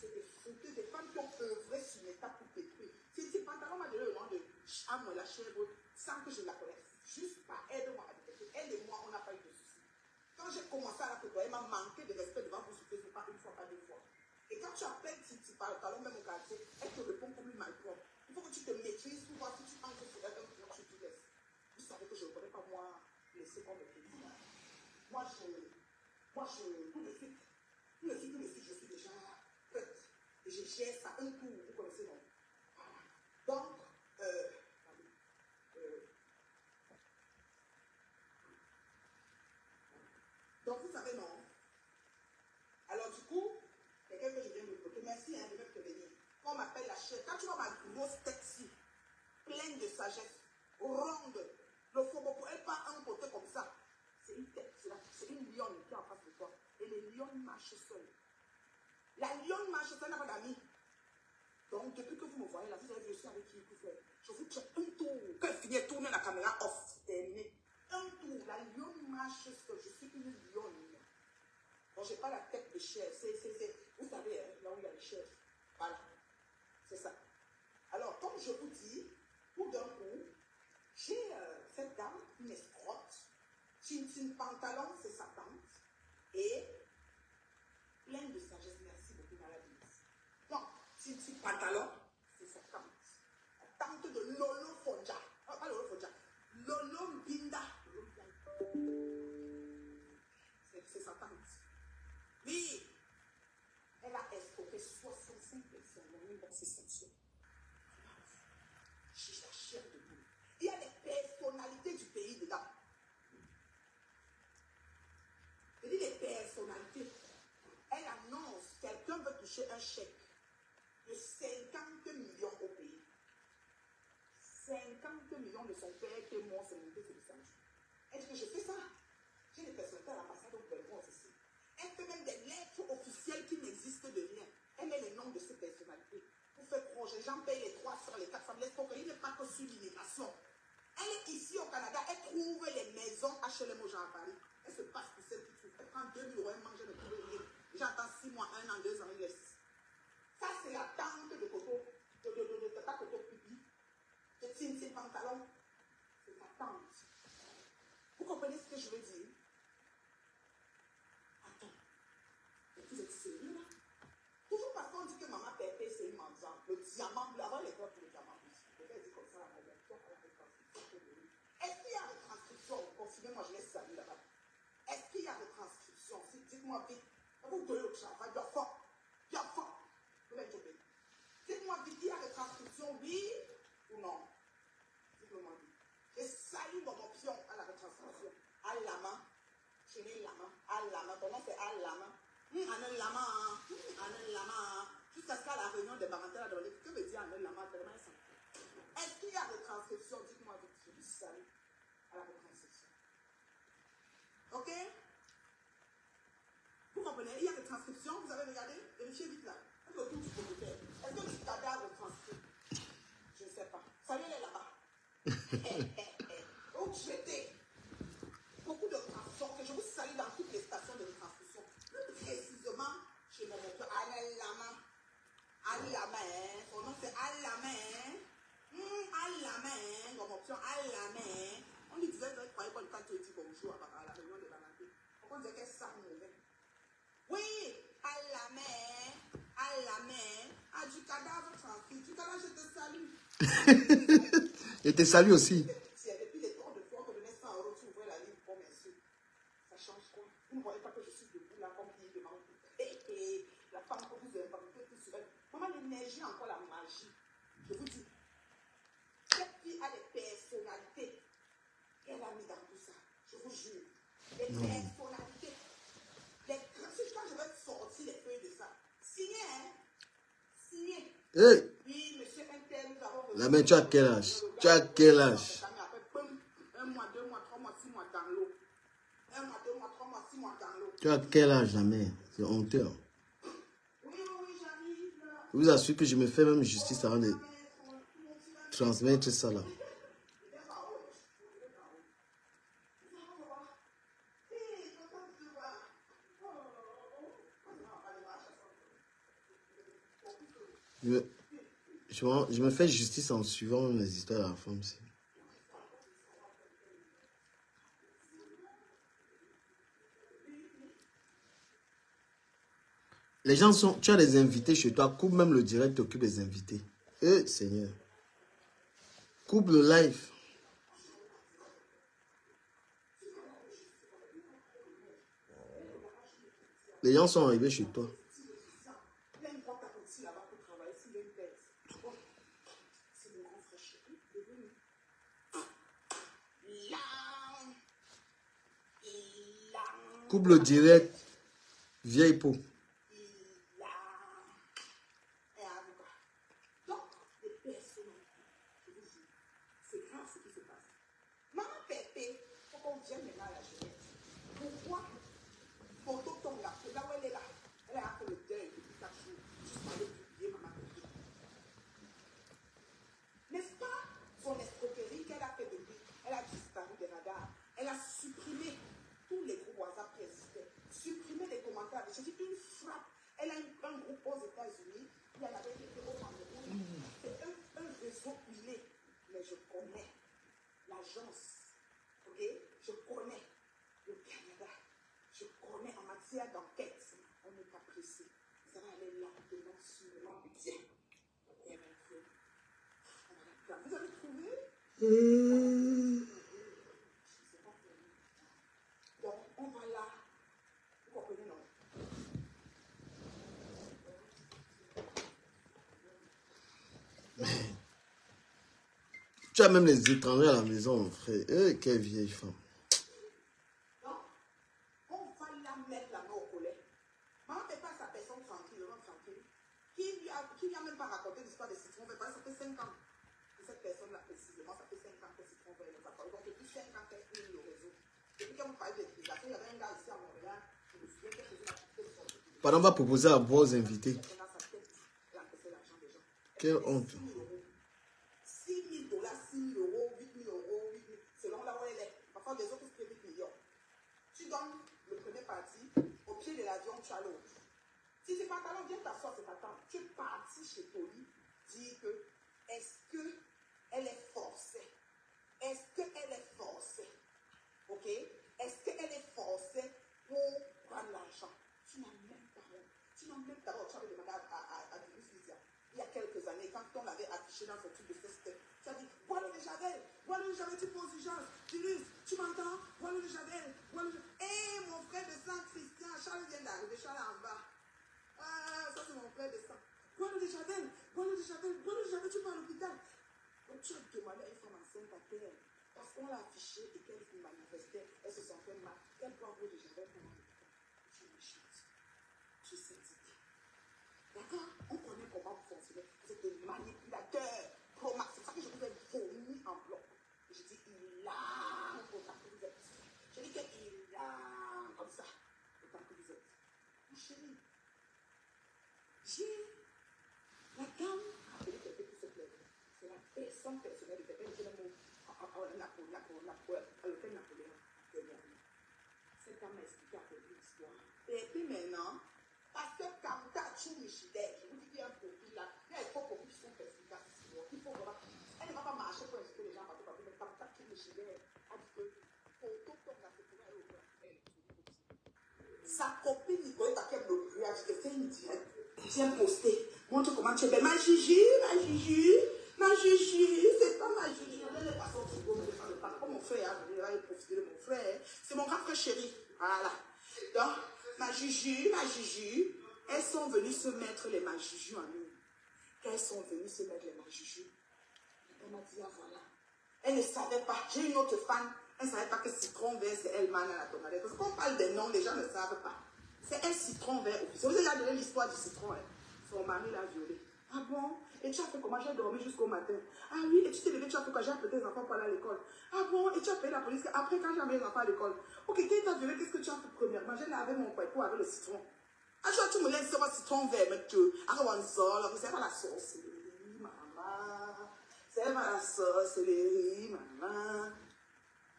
C'est des fruiteux, des femmes qui ont œuvré sur l'état pour pétrir. Titi Pantalon m'a donné le nom de Cham, la chèvre, sans que je la connaisse. Juste par aide-moi à détecter. Elle et moi, on n'a pas eu de soucis. Quand j'ai commencé à la côtoyer, elle m'a manqué de respect devant vous sur Facebook, pas une fois, pas deux fois. Et quand tu appelles Titi Pantalon, même au quartier, elle te répond comme une malpropre. Il faut que tu te maîtrises pour voir si tu entres sur elle, donc tu te laisses. Vous savez que je ne connais pas moi laisser comme le pays. Moi, tout de suite, je suis déjà prête. Et je gère ça un tour, vous connaissez, non? Donc, vous savez, non? Alors, du coup, quelqu'un que je viens de côté, merci de me prévenir. On m'appelle la chef. Quand tu vois ma grosse taxi, pleine de sagesse, ronde, le faux pour elle part un côté comme ça. C'est une tête, c'est une lionne qui est en face de toi. Et les lions marchent seuls. La lionne marche seule, elle n'a pas d'amis. Donc, depuis que vous me voyez là, vous avez vu aussi avec qui vous faites. Je vous check un tour. Quand elle finit de tourner la caméra off, c'est terminé. Un tour, la lionne marche seule. Je suis une lionne. Donc, je n'ai pas la tête de chef. Vous savez, hein, là où il y a le chef. Voilà. C'est ça. Alors, comme je vous dis, tout d'un coup, j'ai cette dame, une escrotte. Chin Pantalon, c'est sa tante. Et pleine de sagesse. Merci beaucoup, Maladie. Donc, Chin Pantalon, c'est sa tante. La tante de Lolo Fonja. Ah, pas Lolo Fonja. Lolo Mbinda. C'est sa tante. Oui. Elle a escroqué 65 personnes dans ses sanctions. Je suis la chef de tout. Il y a les personnalités du pays dedans. Je dis les personnalités. Elle annonce, quelqu'un veut toucher un chèque de 50 millions au pays. 50 millions de son père qui est mort, c'est monté sur le samedi. Elle dit que je fais ça. J'ai des personnalités à l'ambassade au Belgique aussi. Elle fait même des lettres officielles qui n'existent de rien. Elle met les noms de ces personnalités. Vous faites projet, les gens payent les 3 soeurs, les 4 femmes. L'escroquerie n'est pas que sur l'immigration. Elle est ici au Canada, elle trouve les maisons HLM aux gens à Paris. Elle se passe pour celle qui trouve. Elle prend 2 000 €, elle mange, elle ne trouve rien. J'attends 6 mois, 1 an, 2 ans, il laisse. Ça, c'est la tante de Coco, de Tata Coco Pipi, de Tintin Pantalon. C'est ta tante. Vous comprenez ce que je veux dire? Attends. Mais vous êtes sérieux là? Toujours parce qu'on dit que maman Pépé, c'est une mendiante. Le diamant, avant l'époque, le diamant. Elle dit comme ça, la maman. Est-ce qu'il y a retranscription? Confirmez-moi, je laisse saluer là-bas. Est-ce qu'il y a retranscription? Dites-moi vite. Vous deux au travail, bien fort. Bien fort. Dites-moi vite, il y a retranscription, oui ou non? Dites-moi vite. Al-Lama. Chérie Lama. Al-Lama. Ton nom c'est Al-Lama. Anel Lama. Anel Lama. Jusqu'à ce qu'à la réunion des parentales, que veut dire Anel Lama? Tellement simple. Est-ce qu'il y a des transcriptions? Dites-moi vite. Je dis salut à la retranscription. Ok? Vous comprenez? Il y a des transcriptions. Vous avez regardé? Vérifiez vite là. Est-ce que tout tu peux le faire? Est-ce que tu t'adaptes à retranscrire? Je ne sais pas. Salut les là-bas. Donc j'étais beaucoup de transcriptions. Que je vous salue dans toutes les stations de retranscription. Plus précisément chez mon oncle Anel Lama. Al-Lama, son nom c'est Al-Lama. Al-Lama, comme option Al-Lama. On lui disait qu'elle croyait quand tu dis bonjour à la réunion de la langue. On disait qu'elle sent mauvais. Oui, Al-Lama, Al-Lama. Ah, du cadavre tranquille. Du cadavre, je te salue. Et te salue aussi. Depuis les temps de fois que de 900 €, tu ouvrais la livre pour mes yeux. Ça change quoi? Vous ne voyez pas que je suis debout là comme il demande. Et la femme que vous inventez plus sur elle. Maman, l'énergie, encore la magie. Je vous dis, cette fille a des personnalités qu'elle a mis dans tout ça. Je vous jure. Des personnalités. Quand je vais sortir les feuilles de ça, signez, hein? Signez. Hey. Oui, monsieur Intel, nous avons... La main, tu as quel âge? Tu as quel âge? Un mois, 2 mois, 3 mois, 6 mois dans l'eau. 1 mois, 2 mois, 3 mois, 6 mois dans l'eau. Tu as quel âge, la mère? C'est honteux. Oui, j'arrive. Je vous assure que je me fais même justice avant de transmettre ça là. Je me fais justice en suivant les histoires de la femme. Les gens sont... Tu as des invités chez toi. Coupe même le direct, t'occupe des invités. Eh, Seigneur. Coupe le live. Les gens sont arrivés chez toi. Coupe le direct. Vieille peau. D'enquête, on n'est pas pressé. Ça va aller lentement, sûrement, bien. Vous avez trouvé? Donc, on va là. Vous comprenez, non? Tu as même les étrangers à la maison, mon frère. Eh, quelle vieille femme. Qui n'a même pas raconté l'histoire des citrons verts? Ça fait 5 ans que cette personne-là, précisément, ça fait 5 ans que citron vert nous a parlé. Donc, depuis 5 ans qu'elle est le réseau. Depuis qu'on parlait d'utilisation, il y avait un gars ici à Montréal qui me souvient que faisait la petite sortie. Pendant on va proposer à vos invités. Quelle honte. 6 000 $, 6 000 €, 8 000 €, 8 000, selon là où elle est. Parfois, des autres, c'est 8 millions. Tu donnes le premier parti, au pied de l'avion, tu as l'autre. Si c'est pantalon, viens t'asseoir, c'est ta tante. Tu es parti chez Tony, dis que, est-ce qu'elle est forcée? Est-ce qu'elle est forcée? Ok? Est-ce qu'elle est forcée pour prendre l'argent? Tu n'as même pas honte. Tu n'as même pas honte. Tu avais demandé à Dilis Lydia, il y a quelques années, quand on l'avait affiché dans son truc de festin, tu as dit, bois le Javel, tu poses urgence. Dilis, tu m'entends? Bois le Javel, Eh, mon frère de sang, Christian, Charles vient d'arriver, Charles en bas. Ça c'est mon frère de sang. Bois le Javel, tu vas à l'hôpital. Donc tu as demandé à une femme enceinte à terre. Parce qu'on l'a affiché et qu'elle manifestait, elle se sentait mal. Quel poivre de j'avais pendant le temps. Je me chute. Je sais dire. D'accord? On connaît comment vous fonctionnez. Vous êtes des manipulateurs. Pro max. C'est ça que je vous ai vomi en bloc. Et je dis, il a autant que vous êtes. Je dis qu'il a comme ça. Autant que vous êtes. Mon chéri, j'ai la gamme appelée Pépé pour se plaire. C'est la personne personnelle de Pépé. Je le mot Napoléon. Cette dame m'a expliqué à Pépé l'histoire. Pépé maintenant, parce que quand tu as tout Michidel, je vous dis qu'il y a un profil là, il y a un profil qui sont perspicaces. Il faut vraiment. Elle ne va pas marcher pour inviter les gens partout, mais quand tu as tout Michidel, elle dit que pour tout comme la seconde, elle est au sa copine Nicolas Takem le lui a dit que fais une direct. Viens poster. Montre comment tu es belle. Ma Gigi, c'est pas ma Gigi. On n'est pas son frigo, mais ne parle pas mon frère. Je vais profiter de mon frère. C'est mon grand frère chéri. Voilà. Donc, ma Gigi, elles sont venues se mettre les Majiju en ligne. Elles sont venues se mettre les Majiju. Elle m'a dit, ah voilà. Elle ne savait pas. J'ai une autre fan. Elle ne savait pas que citron vert, c'est elle, man, à la tomate. Parce qu'on parle des noms, les gens ne savent pas. C'est un citron vert. Vous avez déjà donné l'histoire du citron. Hein. Son mari l'a violé. Ah bon? Et tu as fait comment? J'ai dormi jusqu'au matin. Ah oui, et tu t'es levé, tu as fait quoi? J'ai appelé tes enfants pour aller à l'école. Ah bon? Et tu as payé la police. Après, quand j'ai amené les enfants à l'école. Ok, quand t'a violé, qu'est-ce que tu as fait premièrement? J'ai lavé mon poids avec le citron. Ah, tu me laisses sur un citron vert, mais tu. Ah, on sort, c'est pas la sorcellerie, maman. C'est pas la sorcellerie, maman.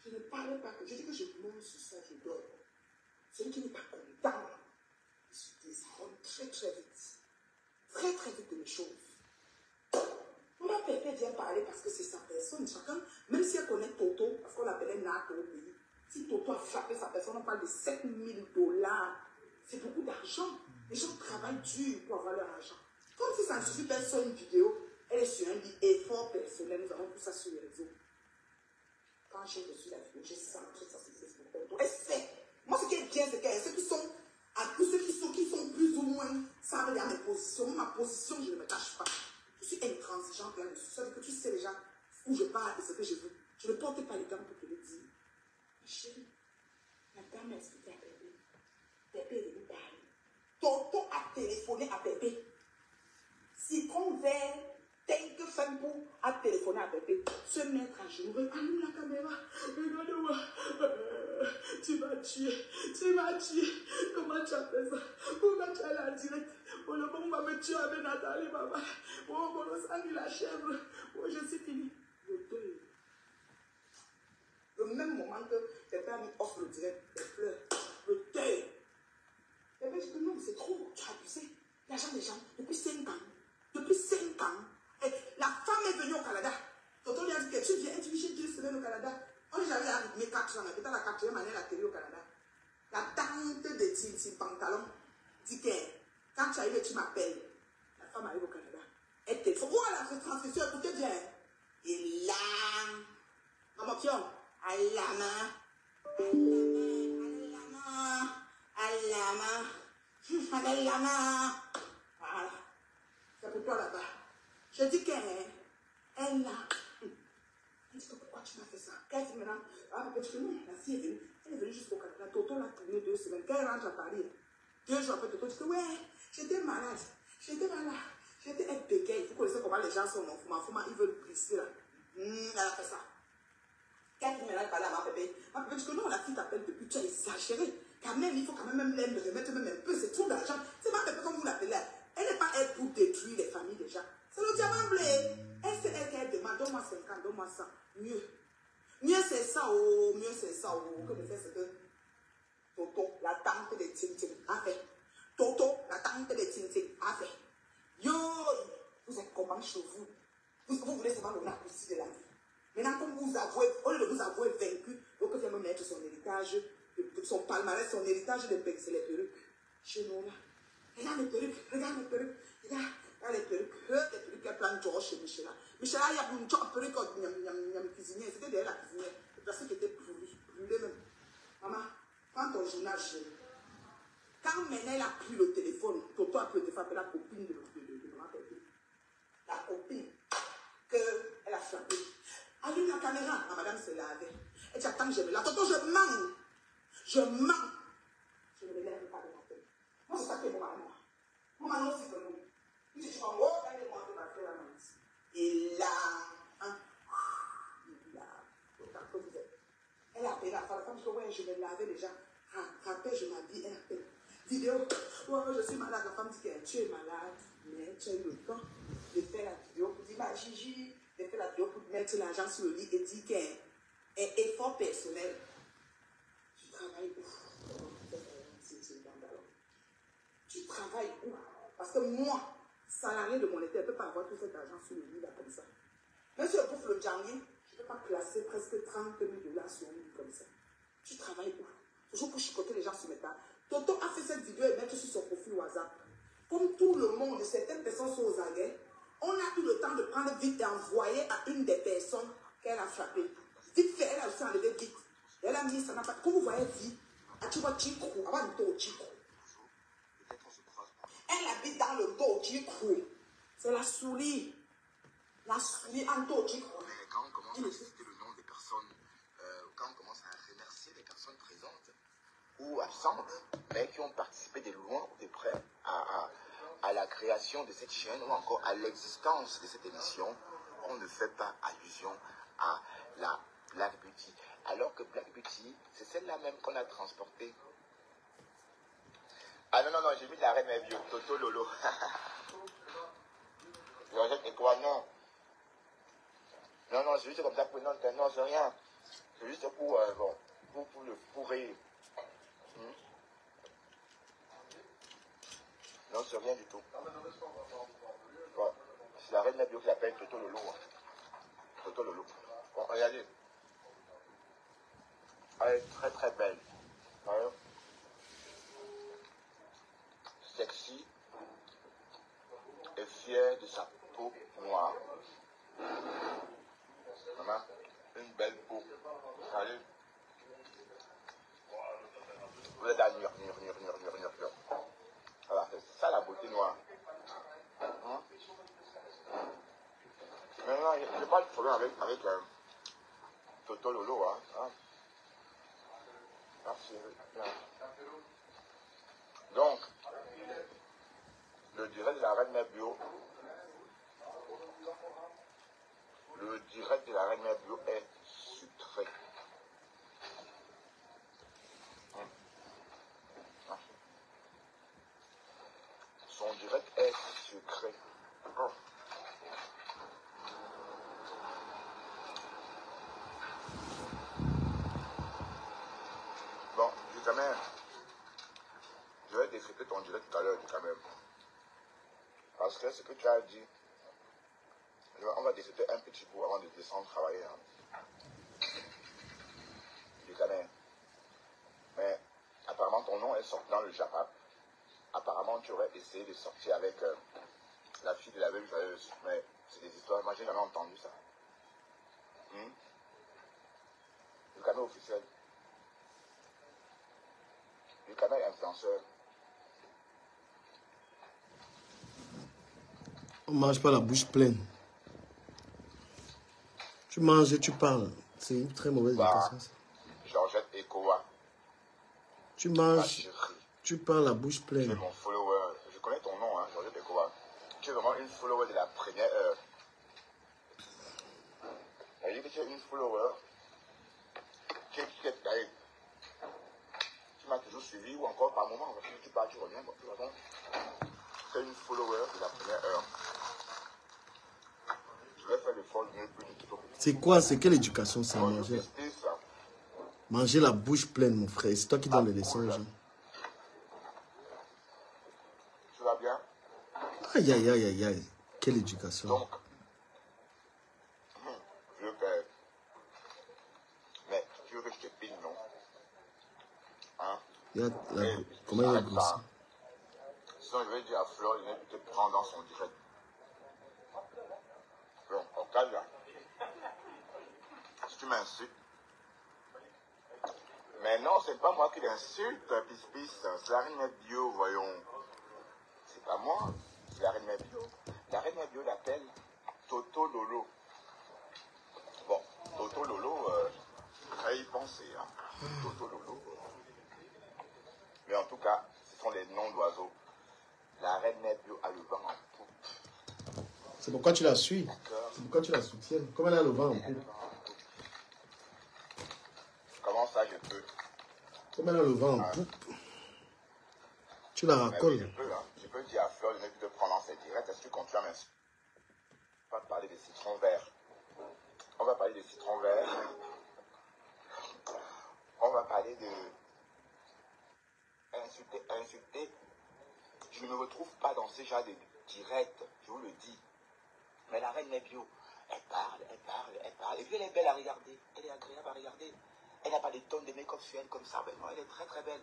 Je ne parle pas que. Je dis que je monte sur ça, je dors. Celui qui n'est pas content, il se désarme très très vite. Très très vite de mes choses. Maman Pépé vient parler parce que c'est sa personne. Chacun, même si elle connaît Toto, parce qu'on l'appelait Nato au pays, si Toto a frappé sa personne, on parle de $7,000. C'est beaucoup d'argent. Les gens travaillent dur pour avoir leur argent. Comme si ça ne suffit pas sur une vidéo, elle est sur un effort personnel. Nous avons tout ça sur les réseaux. Quand j'ai reçu la vidéo, j'ai senti ça sur Facebook. Elle sait. Moi, ce qui est bien, c'est que ceux qui sont plus ou moins savent dire mes positions. Ma position, je ne me cache pas. Je suis intransigeante là-dessus. Ça veut dire que tu sais déjà où je pars et ce que je veux. Je ne porte pas les gants pour te le dire. Mais chérie, la dame m'a expliqué à Pépé. Pépé est venu parler. Toto a téléphoné à Pépé. Citron vert. Tel que Fembou a téléphoné à Pépé, se mettre à genoux, allume la caméra, regarde-moi, tu m'as tué, comment tu as fait ça, pourquoi tu as la direct, oh le bon va me tuer avec Nathalie, maman, oh mon sang il la chèvre, oh je suis fini, le deuil. Le même moment que Pépé a mis off le direct, elle pleure, le deuil. Pépé dit que non, c'est trop, tu as abusé, l'argent des gens, depuis 5 ans. Et la femme est venue au Canada. Tonton lui a dit que tu viens, tu vis chez 2 semaines au Canada. On est jamais arrivé 4 ans, peut-être la 4e année, elle a atterri au Canada. La tante de Tintin Pantalon dit que quand tu arrives, tu m'appelles. La femme arrive au Canada. Elle téléphone. Oh, la transcription, écoutez bien. Et là, maman pion, alama. Voilà. C'est pour toi là-bas. Je dis qu'elle a. Elle dit que pourquoi tu m'as fait ça? Qu'elle dit maintenant, ah, parce que non, la fille est venue. Elle est venue jusqu'au Canada. Toto l'a tourné 2 semaines. Quand elle rentre à Paris, 2 jours après, Toto dit que ouais, j'étais malade. J'étais un béguet. Vous connaissez comment les gens sont en fumant, ils veulent briser là. Elle a fait ça. Quand elle dit maintenant, elle parle à ma bébé. Ma bébé dit que non, la fille t'appelle depuis, tu as exagéré. Quand même, il faut quand même l'aime, remettre même un peu. C'est trop d'argent. C'est ma bébé comme vous l'appelez là. Elle n'est pas elle pour détruire les familles déjà. C'est le diamant bleu. Elle c'est elle qu'elle demande. Donne-moi 50, donne-moi 100. Mieux c'est ça, oh, que de faire ce que Toto, la tante de Tintin, a fait. Toto, la tante de Tintin, a fait. Yo, vous êtes comment chez vous? Vous voulez seulement le narcissisme de la vie. Maintenant, comme vous avouez, au lieu de vous avouer vaincu, donc vous allez me mettre son héritage, son palmarès, son héritage de bec, c'est les perruques. Chez nous, là. Regarde les perruques, regarde les perruques. Regarde les perruques, qu'elle plante Georges chez Michela. Michela, il y a une perruque, il y a une cuisinière. C'était derrière la cuisinière. La personne qui était brûlée même. Maman, quand ton journal gêne, quand Ménel a pris le téléphone, Toto a pris le téléphone, la copine de maman Pépé. La copine qu'elle a frappée. Allume la caméra. Ah, madame se lavait. Et tu attends que je me lave. Tonton, je mens. Je mens. Je ne me lève pas de la tête. Moi, c'est ça que mon mari. Mon mari aussi que nous. Il dit, tu vas voir, elle est montée ma frère la main. Et là, hein, elle appelle la femme, je dis, ouais, je vais laver déjà. Rappelle, je m'habille, elle appelle. Vidéo, ouais, je suis malade. La femme dit que tu es malade, mais tu as eu le temps de faire la vidéo pour dire, bah, Gigi, de faire la vidéo pour mettre l'argent sur le lit et dire qu'un effort personnel. Tu travailles où? Tu travailles où? Parce que moi, salarié de mon état, je ne peux pas avoir tout cet argent sur le lit là comme ça. Même si je bouffe le janvier, je ne peux pas placer presque 30 000 $ sur un lit comme ça. Tu travailles où? Toujours pour chicoter les gens sur mes tables. Tonton a fait cette vidéo et mettre sur son profil WhatsApp. Comme tout le monde, certaines personnes sont aux aguets. On a eu le temps de prendre vite et envoyer à une des personnes qu'elle a frappées. Vite fait, elle a aussi enlevé vite. Elle a mis, ça n'a pas. Comme vous voyez, vite. Tu vois, Chikou, avant le dos, Chikou. Elle habite dans le dos, Chikou. C'est la souris. La souris en dos, Chikou. Mais quand on commence à citer le nom des personnes, quand on commence à remercier les personnes présentes ou absentes, mais qui ont participé de loin ou de près à la création de cette chaîne ou encore à l'existence de cette émission, on ne fait pas allusion à la Black Beauty. Alors que Black Beauty, c'est celle-là même qu'on a transportée. Ah non, j'ai mis de la reine Mebio, Toto Lolo. Et quoi, non. Non, c'est juste comme ça pour non, c'est rien. C'est juste pour, pour rire. Non, c'est rien du tout. Bon, c'est la reine Nabio qui s'appelle Toto Lolo. Toto Lolo. Bon, regardez. Elle est très très belle. Ouais. Sexy et fière de sa peau noire. Maman, une belle peau. Allez. Vous êtes à mur. Voilà, c'est ça la beauté noire. Maintenant, je n'ai pas de problème avec Toto Lolo. Merci. Donc, le direct de la reine mère bio. Le direct de la reine mère bio est sucré. Son direct est sucré. Bon, quand même, je vais décrypter ton direct tout à l'heure, quand même. Parce que ce que tu as dit, on va décrypter un petit bout avant de descendre travailler. Quand même. Mais apparemment, ton nom est sorti dans le Japon. Apparemment, tu aurais essayé de sortir avec la fille de la belle joyeuse. Mais c'est des histoires. Moi, j'ai jamais entendu ça. Le canal officiel. Le canal influenceur. On ne mange pas la bouche pleine. Tu manges et tu parles. C'est une très mauvaise éducation. Georgette Ekowa. Tu manges, tu parles la bouche pleine. Tu es mon follower. Je connais ton nom, Georgette Ekowa. Tu es vraiment une follower de la première heure. Ça veut dire que tu es une follower. Tu m'as toujours suivi ou encore par moment. Parce que tu pars, tu reviens. Tu es une follower de la première heure. Je vais faire l'effort de ne plus du tout. C'est quoi? C'est quelle éducation ça, manger? Manger la bouche pleine, mon frère. C'est toi qui donnes les leçons aux gens. Tu vas bien? Aïe. Quelle éducation. Donc, je veux que... Mais tu veux que je te pille, non? Comment il a grossi? Sinon, je vais dire à Flore, il vient te prendre dans son direct. Bon, au cas là. Si tu m'insultes. Mais non, c'est pas moi qui l'insulte, Pis. C'est la reine Bio, voyons. C'est pas moi, c'est la reine Bio. La reine Bio l'appelle Toto Lolo. Bon, Toto Lolo, à y penser. Hein. Toto Lolo. Mais en tout cas, ce sont les noms d'oiseaux. La reine Nebio a le vent en poupe. C'est pourquoi tu la suis. C'est pourquoi tu la soutiens. Comme elle a le vent en poupe. Comment ça je peux? Comme elle a le vent en poupe. Tu la raccoles. Oui, je peux dire à Fleur de prendre ses directs. Est-ce que tu continues à m'insulter? On va parler des citrons verts. On va parler des citrons verts. On va parler de insulter. Je ne me retrouve pas dans ce genre de direct, je vous le dis. Mais la reine Nebio, elle parle. Et puis elle est belle à regarder. Elle est agréable à regarder. Elle n'a pas des tonnes de make-up sur elle comme ça. Ben non, elle est très très belle.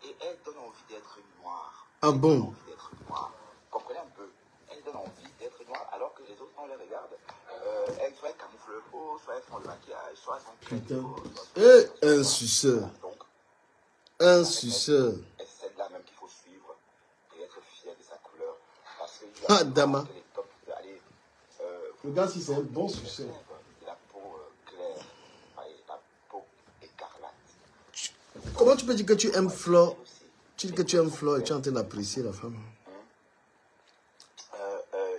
Et elle donne envie d'être noire. Ah bon? Elle donne envie d'être noire. Comprenez un peu? Elle donne envie d'être noire alors que les autres, on les regarde. Elles, soit elles camouflent le peau, soit elles font le maquillage, soit elles sont très beaux. Et un suceur. Un suceur. Et c'est celle-là même qu'il faut suivre et être fier de sa couleur. Parce que ah, Dama. Le gars, si c'est un bon succès. La peau claire, la peau écarlate. Comment tu peux dire que tu aimes Flore? Tu dis que tu aimes Flore et tu es en train d'apprécier la femme.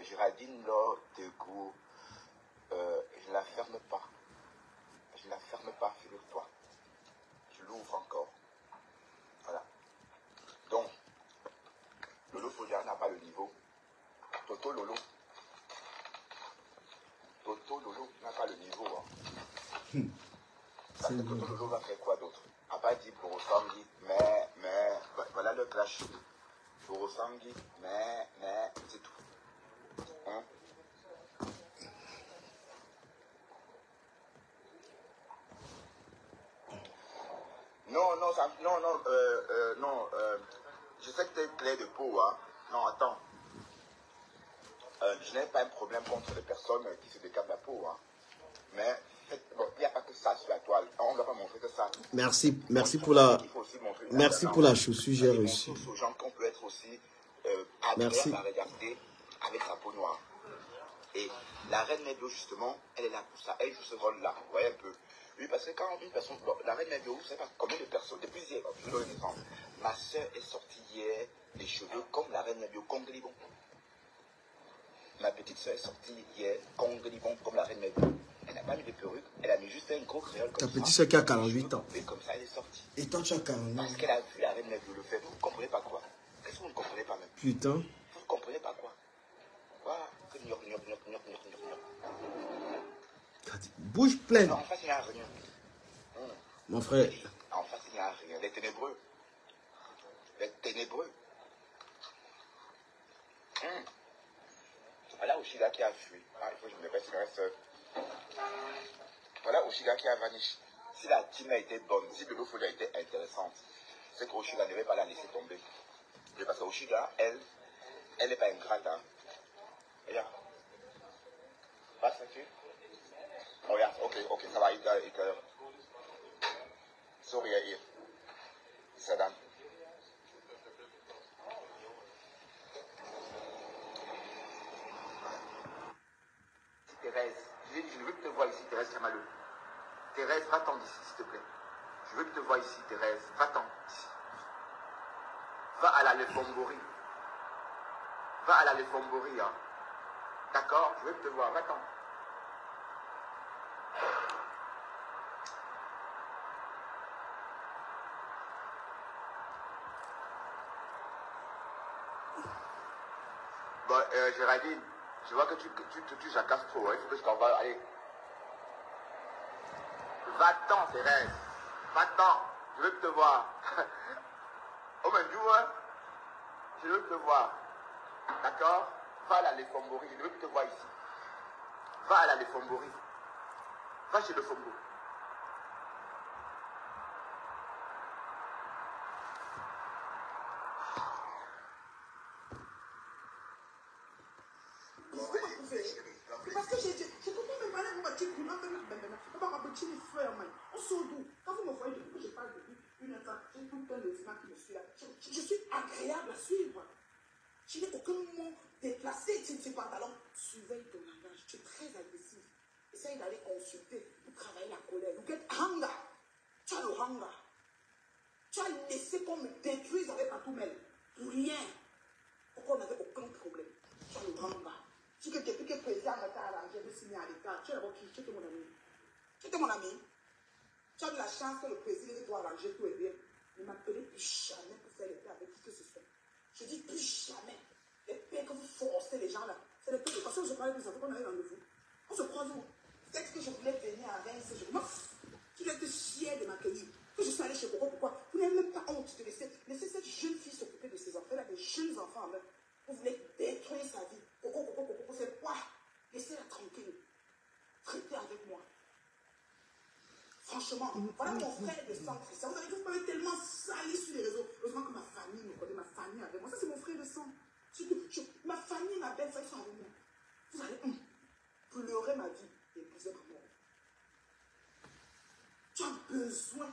Géraldine Laure de Gou, je ne la ferme pas. Je ne la ferme pas, figure-toi. Je l'ouvre encore. Voilà. Donc, Lolo Folia n'a pas le niveau. Toto Lolo n'a pas le niveau. Hein. Parce que Toto Lolo va faire quoi d'autre? A pas dit Borosangui, mais, voilà le clash. Borosangui, mais, c'est tout. Hein? Non, je sais que tu es clair de peau, hein. Non, attends. Je n'ai pas un problème contre les personnes qui se décapent la peau, hein. Mais bon, il n'y a pas que ça sur la toile. On ne va pas montrer que ça. Merci pour la. Merci pour la chaussure, j'ai reçu. Aux gens qu'on peut être aussi agréable à regarder avec sa peau noire. Et la reine Nebio, justement, elle est là pour ça. Elle joue ce rôle-là. Vous voyez un peu. Oui, parce que quand une personne. Bon, la reine Nebio, vous ne savez pas combien de personnes. Depuis hier, je vous donne un exemple. Ma soeur est sortie hier, les cheveux comme la reine Nebio, comme Glibon. Ma petite soeur est sortie hier, comme Glibon, comme la reine Nebio. Elle n'a pas mis de perruque, elle a mis juste un gros créole comme ça. Ta petite soeur qui a 48 ans. Et comme ça, elle est sortie. Et toi, tu as 49 ans. Parce qu'elle a vu la reine Nebio le faire. Vous ne comprenez pas quoi? Qu'est-ce que vous ne comprenez pas même? Putain. Vous ne comprenez pas quoi? Voilà. Bouge pleine. En face, il n'y a rien. Mon frère. En face, il n'y a rien. Les ténébreux. Les ténébreux. Voilà Oshiga qui a fui. Ah, il faut que je me répète, il reste. Voilà Oshiga qui a vanish. Si la team a été bonne, si le Folia a été intéressante, c'est qu'Oshiga ne devait pas la laisser tomber. Et parce que Oshiga, elle n'est pas ingrate. Hein. Regarde. Passe là-dessus. Oh, regarde, ok, ça va. Sorry, here. Saddam. Thérèse, je veux que tu te vois ici, Thérèse Chamalou. Thérèse, va-t'en d'ici, s'il te plaît. Je veux que tu te vois ici, Thérèse. Va-t'en d'ici. Va à la Lefombori. Va à la Lefombori, hein. D'accord? Je veux te voir. Va-t'en. Bon, Géraldine, je vois que tu jacasses trop. Il faut que je t'envoie. Allez. Va-t'en, Thérèse. Va-t'en. Je veux te voir. Oh, mais hein. Je veux te voir. D'accord? Va à la Lefombori. Je veux te voir ici. Va à la Lefombori. Va chez le Fombo. Parce que j'ai compris mes malades, on m'a dit, on va m'appeler les frères, on sort d'où? Quand vous me voyez depuis que je parle depuis une heure, j'ai tout un logement qui me suit là. Je suis agréable à suivre. Je n'ai aucun moment déplacé, ces pantalons. Surveille ton langage, tu es très agressif. Essaye d'aller consulter. travailler la colère. Vous êtes hunger. Tu as le hunger. Tu as laissé qu'on me détruise avec un tout mêle. Pour rien. Pourquoi on n'avait aucun problème. Tu as le hunger. Tu que depuis que le président m'a arrangé, je me suis mis à l'état. Tu es d'abord qui? Tu étais mon ami. Tu étais mon ami. Tu as de la chance que le président doit arranger tout et bien. Ne m'appelez plus jamais pour faire les paix avec qui que ce soit. Je dis plus jamais. Les paix que vous forcez les gens là. C'est les paix de parce que je parlais de ça, faut qu'on aille rendez-vous. On se croise où? Peut-être que je voulais venir à Reims. Tu dois être fier de m'accueillir. Que je suis allée chez Coco, pourquoi? Vous n'avez même pas honte de laisser cette jeune fille s'occuper de ses enfants. Elle a des jeunes enfants en main. Vous voulez détruire sa vie. Coco, c'est quoi? Laissez-la tranquille. Traitez avec moi. Franchement, voilà mon frère de sang Christian. Vous avez vu, vous m'avez tellement sali sur les réseaux. Heureusement que ma famille me connaît, ma famille avec moi. Ça, c'est mon frère de sang. Ma famille, ma belle-sœur, ils sont avec moi. Vous allez pleurer ma vie et épouser ma mort. Tu as besoin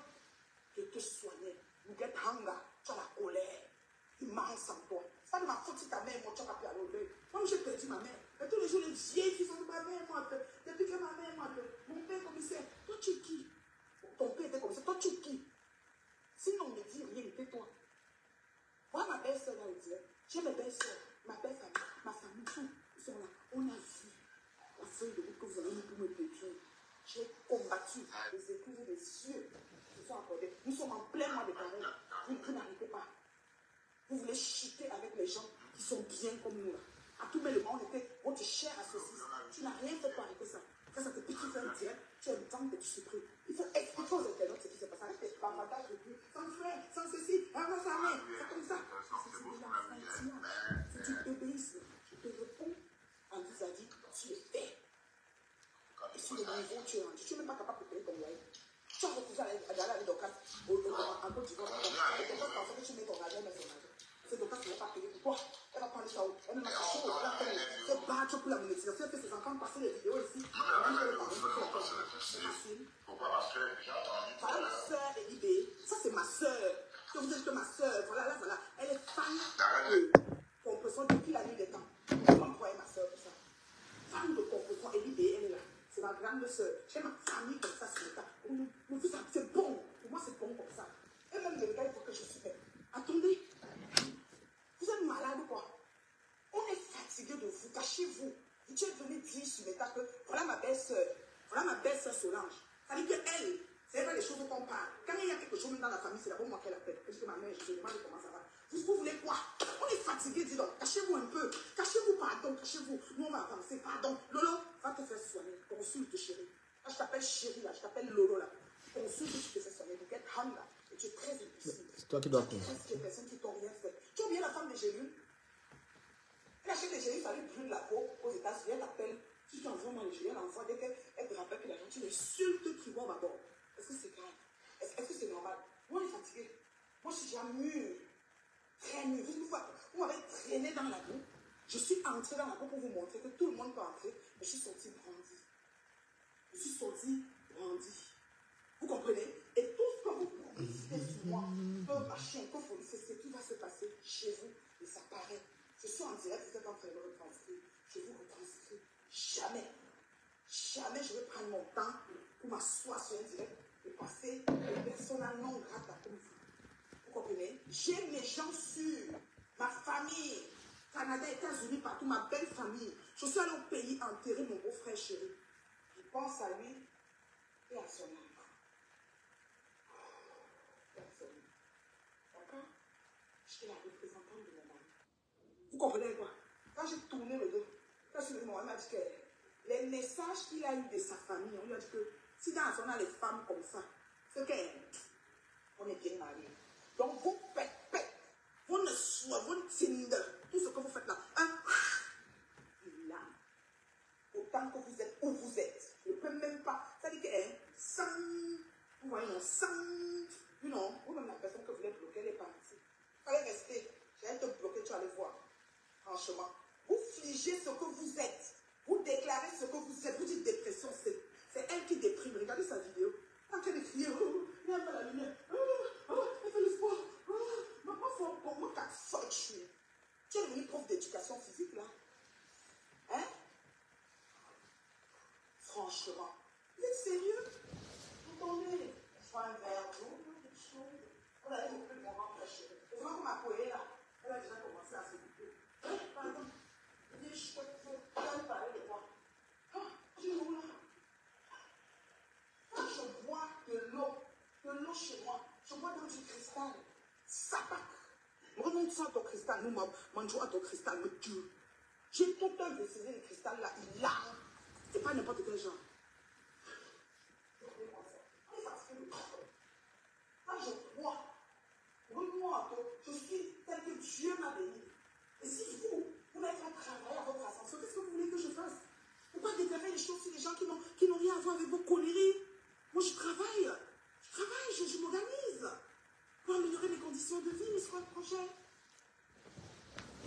de te soigner. You get hunger. Tu as la colère. Il manque en toi. C'est pas de ma faute si ta mère est morte, tu n'as pas pu aller au deuil. Moi, j'ai perdu ma mère. Et tous les jours, les vieilles qui sont de ma mère est morte. Depuis que ma mère est morte, mon père commissaire, toi, tu es qui? Ton père était commissaire, toi, tu es qui? Sinon, on me dit rien, tais-toi. Voilà ma belle-sœur là, elle disait. J'ai mes belles-sœurs, ma belle famille, ma famille, tout. Ils sont là. On a vu la feuille de route que vous avez mis pour me détruire. J'ai combattu les épouses des cieux qui sont accordés. Nous sommes en plein mois de carême. Vous n'arrêtez pas. Vous voulez chuter avec les gens qui sont bien comme nous là. À tout le monde, on était votre chair à saucisse. Tu n'as rien fait pour arrêter ça. Ça te pique, tu fais un direct, tu as le temps que tu supprimes. Il faut expliquer aux internautes ce qui s'est passé. Avec tes bavardages de plus, sans frère, sans ceci, sans sa mère. C'est comme ça. C'est de la frontière. C'est du bébéisme. Je te réponds en vis-à-vis, tu es fait. Et sur le niveau, tu es rendu. Tu n'es même pas capable de payer ton loyer. Tu as refusé d'aller avec Docas en Côte d'Ivoire. Et Docas pensait que tu mets ton argent, mais son argent. C'est Docas qui ne va pas payer pour toi. Elle va prendre ça. Elle m'a fait chaud. Elle fait battre pour la monétisation. Elle fait ses enfants passer les vidéos ici. C'est facile. Voilà ma soeur Elibé. Ça, c'est ma soeur. Que vous êtes que ma soeur. Voilà, là, voilà. Elle est fan de compression depuis la nuit des temps. Vous croyez ma soeur pour ça. Fan de compression Elibé, elle est là. C'est ma grande soeur. J'ai ma famille comme ça sur le tas. C'est bon. Pour moi, c'est bon comme ça. Et même le gars, il faut que je suis faite. Attendez. Vous êtes malade ou quoi? On est fatigué de vous. Cachez-vous. Tu es venu dire sur l'état que voilà ma belle-sœur. Voilà ma belle-sœur Solange. Ça veut dire qu'elle, c'est pas les choses qu'on parle. Quand il y a quelque chose dans la famille, c'est d'abord moi qui l'appelle. Parce que ma mère, je me demande comment ça va. Vous voulez quoi? On est fatigué, dis donc. Cachez-vous un peu. Cachez-vous, pardon. Cachez-vous. Nous, on va avancer. Pardon. Lolo, va te faire soigner. Consulte, chérie. Là, je t'appelle chérie, là. Je t'appelle Lolo, là. Consulte, tu te fais soigner. Tu get hand, là. Et tu es très impossible. C'est toi qui dois consulter. Il y a des personnes qui t'ont rien fait. Tu as oublié la femme de Jésus? Elle achète des gélules, ça lui brûle la peau aux États-Unis. Elle t'appelle. Si tu envoies moi les gélules, elle envoie dès qu'elle te rappelle que l'argent, tu l'insultes, tu vois d'abord. Est-ce que c'est grave? Est-ce que c'est normal? Moi, on est fatigué. Moi, je suis déjà mûr. Très mûr. Vous m'avez traîné dans la boue. Je suis entrée dans la boue pour vous montrer que tout le monde peut entrer. Mais je suis sortie brandie. Je suis sortie brandie. Vous comprenez? Et tout ce que vous décidez sur moi peut marcher un peu pour c'est ce qui va se passer chez vous. Et ça paraît. Je suis en direct, vous êtes en train de me retranscrire. Je vous retranscris. Jamais. Jamais je vais prendre mon temps pour m'asseoir sur un direct et passer des personnes non grata comme vous. Vous comprenez? J'ai mes gens sûrs. Ma famille. Canada, États-Unis, partout. Ma belle famille. Je suis allée au pays enterrer mon beau-frère chéri. Je pense à lui et à son âme. D'accord? Je suis la représentante de mon mari. Vous comprenez quoi? Quand j'ai tourné le dos, quand je suis venue, on m'a dit que les messages qu'il a eu de sa famille, on lui a dit que si dans on a les femmes comme ça, c'est qu'on est bien mariés. Donc vous pète, vous ne soyez, vous ne tinder, tout ce que vous faites là, là, autant que vous êtes où vous êtes, je ne peux même pas, ça dit que sans, vous voyez, sans, vous-même la personne que vous voulez bloquer, elle est partie. Il fallait rester, j'allais te bloquer, tu allais voir. Franchement, vous figez ce que vous êtes. Vous déclarez ce que vous êtes. Vous dites dépression, c'est elle qui déprime. Regardez sa vidéo. En train de crier, il n'y a pas la lumière. Elle fait le sport. Ma pauvre, comment t'as folle je suis. Tu es devenu prof d'éducation physique là. Hein? Franchement, vous êtes sérieux? viens chez moi, je bois dans du cristal. Ça pack. Remonte ça à ton cristal. Nous, mangeons à ton cristal, me tue. J'ai tout le temps décidé le cristal là, il a. C'est pas n'importe quel genre. Quand je crois, je suis tel que Dieu m'a béni. Et si vous n'êtes pas travailler à votre ascension, qu'est-ce que vous voulez que je fasse? Pourquoi déclarer les choses sur les gens qui n'ont rien à voir avec vos conneries? Moi, je travaille, je m'organise pour améliorer mes conditions de vie, mes soins prochains.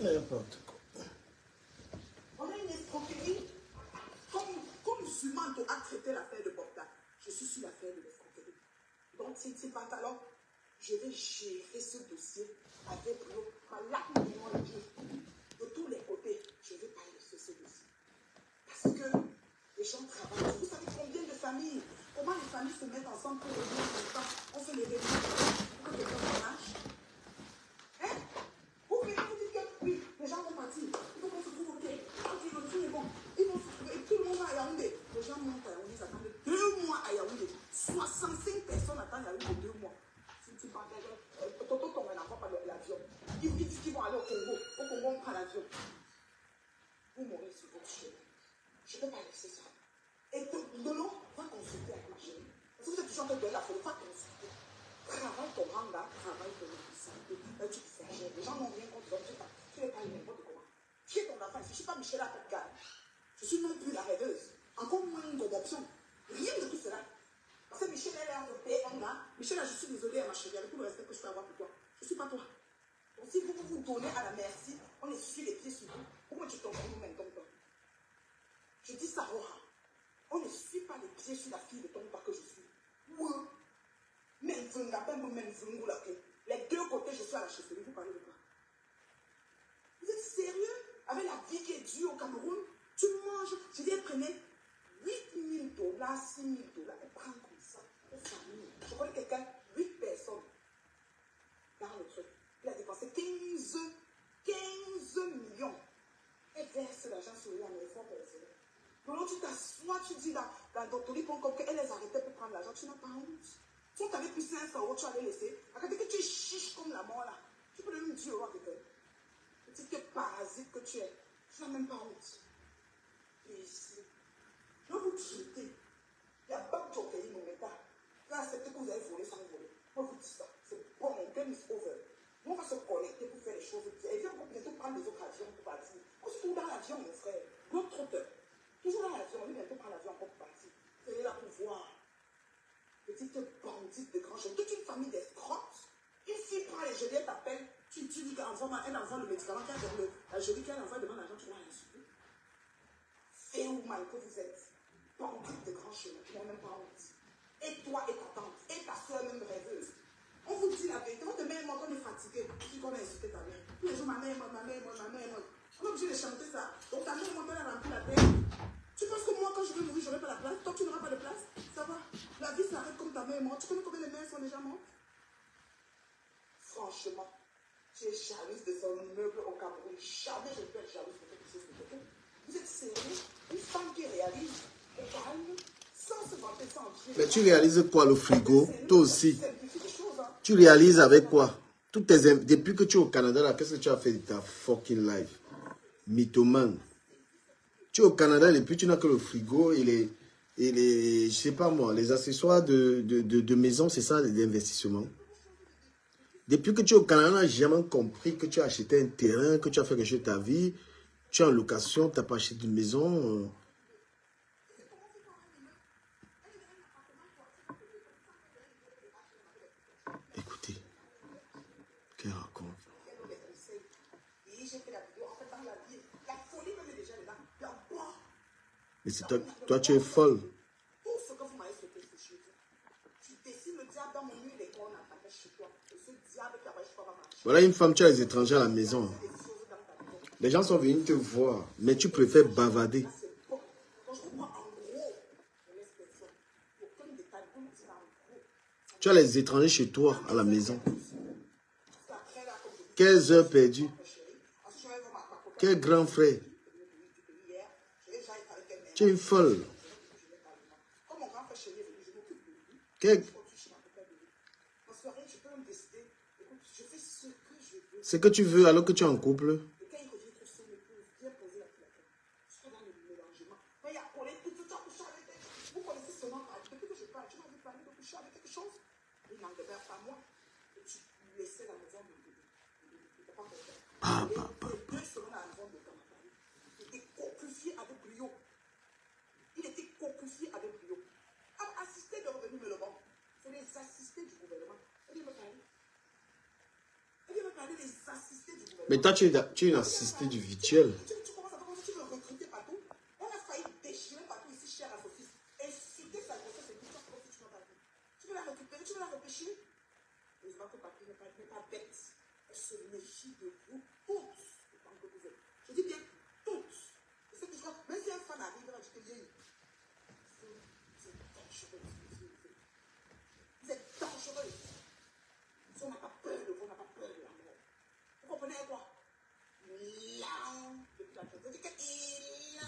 N'importe quoi. On a une escroquerie. Comme musulman, tu as traité l'affaire de Bogdan. Je suis sur l'affaire de l'escroquerie. Donc, Titi Pantalon, je vais gérer ce dossier avec ma larme de Dieu. De tous les côtés, je ne vais pas laisser ce dossier. Parce que les gens travaillent. Vous savez combien de familles, comment les familles se mettent ensemble pour aider les enfants? On fait les réunions pour que les gens marchent. Hein? Vous venez vous dites que oui, les gens vont partir. Il faut qu'on se trouve, ok, le truc est bon. Ils vont se trouver et tout le monde va à Yaoundé. Les gens montent à Yaoundé, ils attendent 2 mois à Yaoundé. 65 personnes attendent à Yaoundé 2 mois. Si tu parles Toto tombe n'envoie pas l'avion. Ils disent qu'ils vont aller au Congo. Au Congo, on prend l'avion. Vous mourrez sur votre chemin. Je ne peux pas laisser ça. Et Lolo va consulter avec ma chérie. Si vous êtes toujours en train de donner la photo, va consulter. Travaille ton ranga, travaille ton efficacité. Tu exagères. Les gens n'ont rien contre toi. Tu n'es pas n'importe comment. Qui est ton enfant? Je ne suis pas Michel à Pekal. Je suis non plus la rêveuse. Encore moins une option. Rien de tout cela. Parce que Michel, elle est en paix, Michel, je suis désolée à ma chérie, avec tout le respect que je peux avoir pour toi. Je ne suis pas toi. Donc si vous vous donnez à la merci, on essuie les pieds sur vous. Pourquoi tu tombes nous même ton temps? Je dis ça, Roha. On ne suit pas les pieds sur la fille de ton père que je suis. Oui. Même vous n'avez même vous la clé. Les deux côtés, je suis à la chefferie. Vous parlez de quoi? Vous êtes sérieux? Avec la vie qui est dure au Cameroun, tu manges. Je dis, prenez 8 000 $, 6 000 $. Et prends comme ça. Je connais quelqu'un, 8 personnes dans le truc. Il a dépensé 15 millions. Et verse l'argent sur la maison personnelle. Donc tu t'assois, tu dis dans Doctolip.com qu'elle les arrêtait pour prendre l'argent. Tu n'as pas honte. Si tu avais plus 500 €, tu allais laisser. Regardez que tu es chiche comme la mort là. Tu peux même dire à quelqu'un. Petite parasite que tu es. Tu n'as même pas honte. Et ici, là vous traitez. Il y a pas de joker, mon état. Là, acceptez que vous avez volé sans voler. Moi, vous dites ça. C'est bon, mon game is over. Nous, on va se connecter pour faire les choses. Et viens bientôt prendre les autres avions pour partir. On se trouve dans l'avion, mon frère. Notre trotteur. Toujours dans l'avion. On va bientôt prendre l'avion encore pour partir. Vous allez là pour voir. Petite bandite de grand chemin. Toute une famille d'escrocs. Une fille prend les gelées, elle t'appelle. Tu dis qu'elle envoie le médicament. Quand la jolie qu'elle envoie demande l'argent, tu vas l'insulter. C'est où, mal que vous êtes. Bandite de grand chemin. Tu n'as même pas honte. Et toi et ta tante, et ta soeur même rêveuse. On vous dit la vérité. Votre mère, moi, on est fatigué. Tu dis qu'on a insulté ta mère. Tous les jours, ma mère. On est obligé de chanter ça. Donc ta mère, moi, elle a rempli la terre. Tu penses que moi, quand je vais mourir, je n'aurai pas la place? Toi, tu n'auras pas de place? Ça va? La vie s'arrête comme ta mère et moi. Tu connais combien de mères sont déjà mortes? Franchement, tu es jalouse de son immeuble au Cameroun. Jamais je ne peux être jalouse de quelque chose de quelqu'un. Vous êtes sérieux? Une femme qui réalise au calme, sans se vanter, sans Dieu. Mais tu réalises quoi, le frigo? Toi aussi. Tu réalises avec quoi? Depuis que tu es au Canada, là, qu'est-ce que tu as fait de ta fucking life? Mythomane. Tu es au Canada et puis tu n'as que le frigo et les je sais pas moi, les accessoires de maison, c'est ça, les investissements. Depuis que tu es au Canada, on n'a jamais compris que tu as acheté un terrain, que tu as fait quelque chose de ta vie. Tu es en location, tu n'as pas acheté une maison. Écoutez, qu'elle raconte. Mais c'est toi, tu es folle. Voilà une femme, tu as les étrangers à la maison. Les gens sont venus te voir, mais tu préfères bavarder. Tu as les étrangers chez toi, à la maison. Quelles heures perdues. Quel grand frère. Tu es une folle. C'est que tu veux alors que tu es en couple. Et quand il revient tout seul, il peut bien poser la plaque. Je suis dans le mélangement. Mais il y a collé tout ça, couché avec elle. Vous connaissez seulement parler. Depuis que je parle, tu m'as dit parler de coucher avec quelque chose. Il n'en demeure pas moi. Et tu laissais la maison de bébé. Il n'était pas content. Il 2 semaines à la maison de Kamatari. Il était cocufié avec brio. Il était cocufié avec brio. Assisté de revenir me le vendre. C'est les assistés du gouvernement. Il me parler. Il me parler des assistés du gouvernement. Mais toi, tu es une assistée du virtuel. Tu commences à voir comment tu veux recruter partout. On a failli déchirer partout ici, cher à Sophie. Insulter sa grossesse et tout ça, comment tu n'as pas vu. Tu veux la récupérer, tu veux la repêcher. Heureusement que Papi n'est pas bête. Elle se méfie de vous toutes, autant que vous êtes. Je dis bien toutes. C'est ce que je crois. Même si un fan arrive, là, je te dis, c'est dangereux. Vous êtes dangereux. Si on n'a pas peur de vous, on n'a pas peur de la mort. Vous comprenez quoi?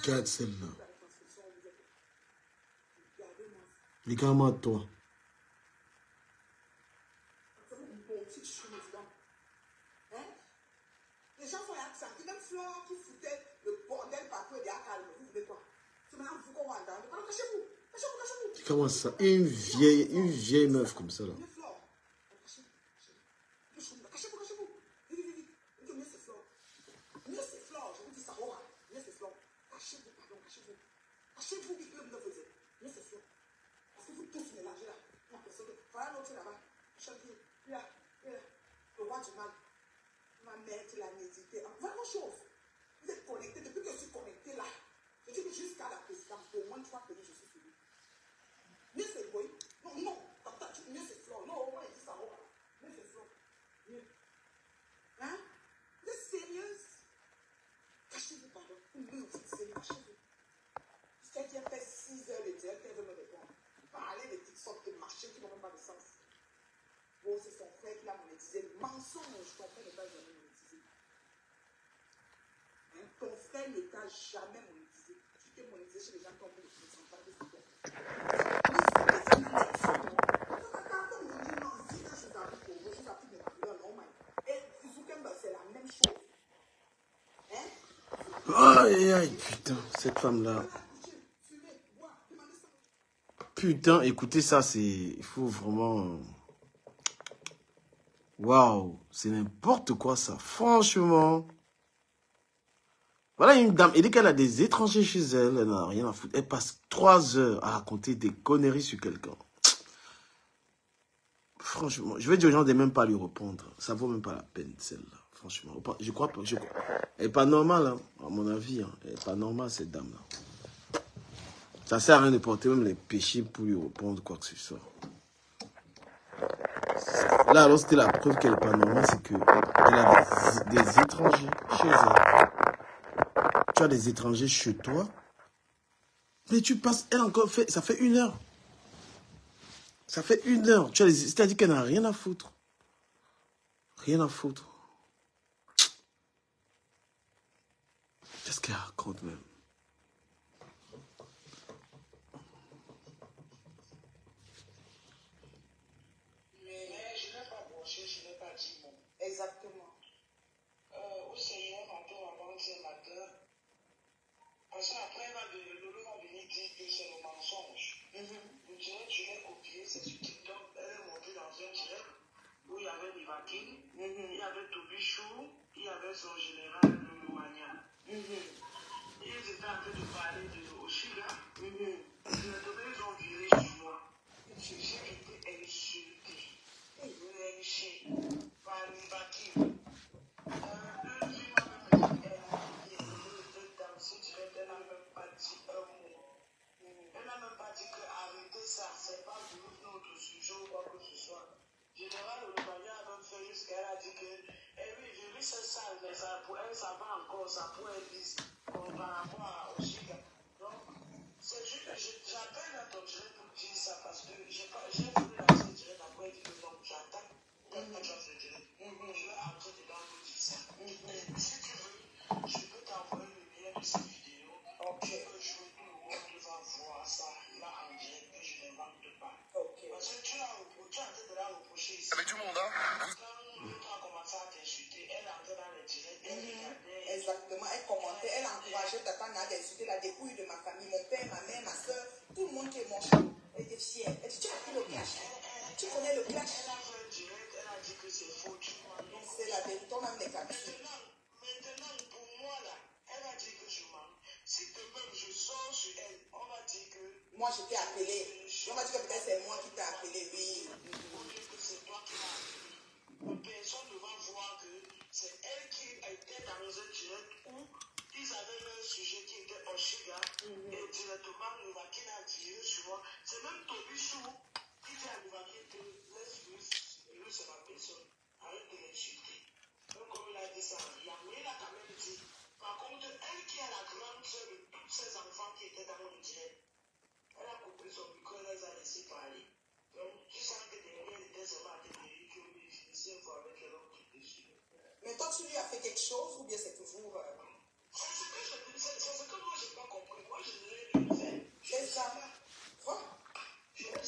Regarde celle-là. Regarde-moi toi. Les gens font un accent. Même Flore qui foutait le bordel partout et des calme. Vous voulez quoi? C'est maintenant vous qu'on va entendre. Cachez-vous. Cachez-vous, cachez-vous. Comment ça? Une vieille meuf comme ça là. Cachez-vous, cachez-vous. Vite, vite, vite. Mieux c'est Flore. Mieux c'est Flore. Je vous dis ça, Rora. Mieux c'est Flore. Cachez-vous, pardon, cachez-vous. Cachez-vous, vite, le vous êtes. Mieux c'est Flore. Parce que vous tous mélangez là. La personne. Voilà l'autre là-bas. Cachez-vous. Là, là. Le roi du mal. Ma mère qui l'a médité. Vraiment chose. Vous êtes connectés. Depuis que je suis connecté là, je dis que jusqu'à la présidence, au moins 3 pays, je suis suivi. Mieux c'est Boy. Non, non. Mieux c'est Flore. Non, au moins il dit ça. Mieux c'est Flore. Mieux. Hein? Vous êtes sérieuse? Cachez-vous, pardon. Mieux, vous êtes sérieux. Cachez-vous. C'est qui a fait 6 heures de direct, elle veut me répondre. Parler de petites sortes de marchés qui n'ont même pas de sens. Bon, c'est son frère qui l'a monétisé. Mensonge, ton frère n'est pas jamais monétisé. Hein? Ton frère n'est pas jamais monétisé. Tu t'es monétisé chez les gens qui ont plus de pourcentage de ce qu'on c'est la même chose. Hein? Aïe, aïe, putain, cette femme-là. Putain, écoutez ça, c'est... Il faut vraiment... Waouh, c'est n'importe quoi ça, franchement. Voilà une dame, elle dit qu'elle a des étrangers chez elle, elle n'a rien à foutre. Elle passe 3 heures à raconter des conneries sur quelqu'un. Franchement, je vais dire aux gens de même pas lui répondre. Ça vaut même pas la peine, celle-là. Franchement, je crois pas. Elle n'est pas normale, hein, à mon avis. Hein. Elle n'est pas normale, cette dame-là. Ça sert à rien de porter même les péchés pour lui répondre quoi que ce soit. Là, alors, c'était la preuve qu'elle n'est pas normale, c'est qu'elle a des étrangers chez elle. Tu as des étrangers chez toi, mais tu passes, elle encore fait, ça fait 1 heure. Ça fait 1 heure. C'est-à-dire qu'elle n'a rien à foutre. Rien à foutre. Qu'est-ce qu'elle raconte même? Mais je n'ai pas branché, je n'ai pas dit non. Exactement. Au Seigneur, avant-hier matin, parce qu'après, le va venir dire que c'est le mensonge. Le direct, je l'ai copié, c'est sur TikTok. Elle est montée dans un direct où il y avait Livaking, il y avait Tobichou, il y avait son général de Mania. Ils étaient en train de parler de Oshiga. Ils ont viré sur moi. J'ai été insulté. Lynché par Livaking. Le film m'a même dit, elle était dans ce direct, elle n'a même pas dit un mot. Elle n'a même pas dit que arrêtez ça, c'est pas notre sujet ou quoi que ce soit. Général Olubania a même fait jusqu'à elle a dit que, eh oui, j'ai vu ce sale, mais ça, pour elle, ça va encore, ça pourrait être par rapport à Oshiga. Donc, c'est juste que j'appelle un docteur pour dire ça parce que j'ai voulu lancer le direct après, il dit que non, j'attaque. Quand tu as fait le direct, je vais entrer dedans pour dire ça. Si tu veux, je peux t'envoyer le lien de cette vidéo. Ok. Tu peux jouer tout le monde devant voir ça là en direct que je n'invente pas. Ok. Parce que tu es en train de la reprocher ici. Avec du monde, hein? Quand l'autre a commencé à t'insulter, elle a montait, elle encourageait Tata Nade à insulter la dépouille de ma famille, mon père, ma mère, ma soeur, tout le monde qui est mon chat. Elle était fière. Elle dit, tu as pris le clash. Tu connais le clash. Elle a fait un direct, elle a dit que c'est faux. Donc c'est la vérité, on même les capsules. Maintenant, pour moi, là, elle a dit que je mens. Si demain je sors sur elle, on va dire que... Moi, je t'ai appelé. On va dire que peut-être c'est moi qui t'ai appelé, oui. On dit que c'est toi qui l'as appelé. Personne ne va voir que c'est elle qui était dans un direct où ils avaient un sujet qui était en Chiga et directement Nouvaki a tiré sur moi. C'est même Toby Chou qui dit à Nouvaki que laisse-lui, lui c'est ma personne. Arrête de l'insulter. Donc comme il a dit ça, il a quand même dit. Par contre, elle qui est la grande sœur de tous ces enfants qui étaient dans le direct, elle a coupé son micro, elle les a laissés parler. Donc tu sens que derrière, elle était seulement à des pays qui ont finissé une fois avec elle autre dessus. Mais toi, tu lui as fait quelque chose ou bien c'est toujours... C'est ce que moi, je n'ai pas compris. Moi, je ne l'ai pas fait. C'est ça. Je n'ai pas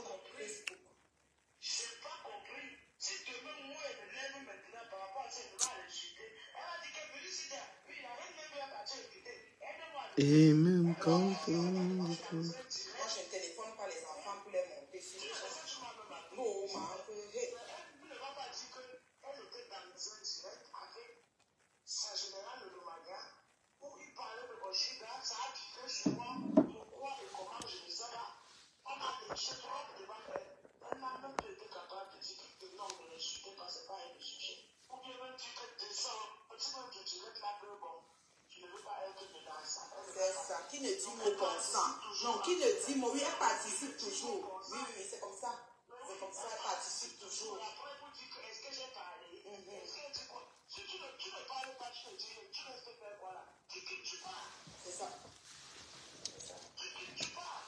compris. Je n'ai pas compris. Si demain, moi, elle me lève maintenant par rapport à ça, elle va l'insulter. Elle a dit qu'elle veut lui oui, il arrête même à partir écouter. Et même quand Moi, je ne téléphone pas les enfants pour les monter sur les gens. Non, ma elle ne va pas dire qu'elle était dans un direct avec sa générale de Maga, où il parlait de Oshiga, ça a tiré sur moi, pourquoi et comment je ne sais pas. On a léché trop devant elle. Elle n'a même pas été capable de dire que non, ne l'insultez pas, c'est pas elle le sujet. Ou bien même dire que descends, tu me dis direct là que bon, tu ne veux pas être dedans ça. C'est ça. Qui ne dit mot consent. Non, qui ne dit mot, oui, elle participe toujours. Oui, oui, c'est comme ça. C'est comme ça, elle participe toujours. Après, vous dites que est-ce que j'ai parlé? Est-ce que tu quoi? Si tu ne parles pas, tu ne dis, tu restes faire quoi là? Tu parles. C'est ça. Tu parles.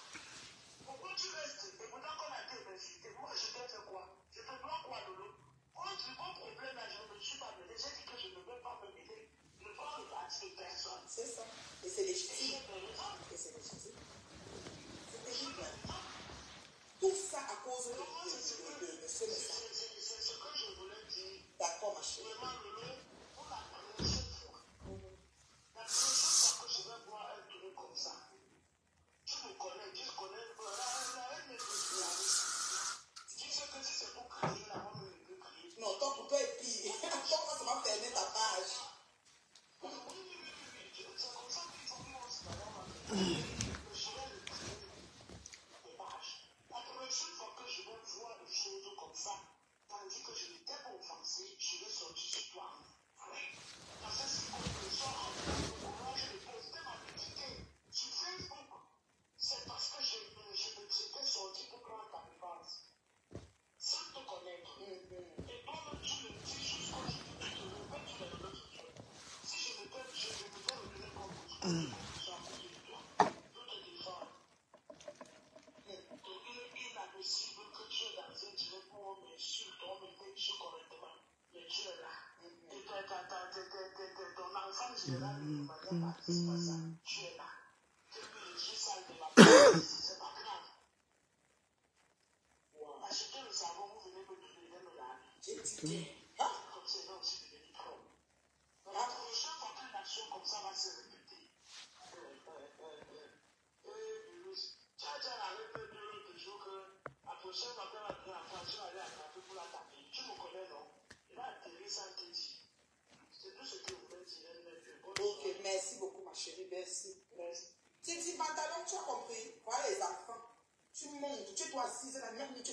Pourquoi tu restes? Et pourtant qu'on a été insulté, moi je t'ai fait quoi? Je te dois quoi, Lolo? Mon problème là, je ne me suis pas mêlé. J'ai dit que je ne veux pas me mêler. Je ne prends le parti de personne. C'est ça. Et c'est légitime. Et c'est légitime. C'est terrible. Tout ça à cause de ce message. C'est ce que je voulais dire. D'accord, ma chérie. Vraiment, Lolo, pour la prochaine fois. La prochaine fois que je vais voir un truc comme ça, tu me connais, tu connais, arrête de me crier. Tu sais que si c'est pour crier, là, on ne peut crier. Non, toi, pour toi, et puis, toi, ça m'a fermé ta page. Oui, c'est comme ça qu'il faut qu'on se parle. Je vais le crier des pages. La prochaine fois que je vais voir des choses comme ça, tandis que je n'étais pas offensé, je vais sortir sur toi. Parce que si on me sort, je ne peux pas m'appliquer sur Facebook. C'est parce que je m'étais sorti pour prendre ta défense. Sans te connaître. Et toi-même, tu le dis jusqu'au jour où tu te répètes sur les réseaux sociaux. Si je me redonner comme vous, je suis à côté de toi. Je te défends. Donc, il est inadmissible que tu es dans un direct où on m'insulte, on me dit correctement. Mais tu es là. Ton enfant général ne m'a pas participer à ça. Tu es là. Tu peux le jeu sale de la police. C'est pas grave. Achetez le savon, vous venez me laver. J'ai dit, hein? Comme c'est là aussi devenu trop. La prochaine fois qu'une action comme ça va se répéter. Tu as déjà arrêté de jour que la prochaine fois qu'elle va venir en France, tu vas aller attraper pour la taper. Tu me connais, non? Il va atterrir sans te dire. C'est tout ce que vous faites dire. Ok, merci beaucoup, ma chérie, merci. Titi Pantalon, tu as compris? Voilà les enfants. Tu montes, tu es toi assise, la merde, mais tu...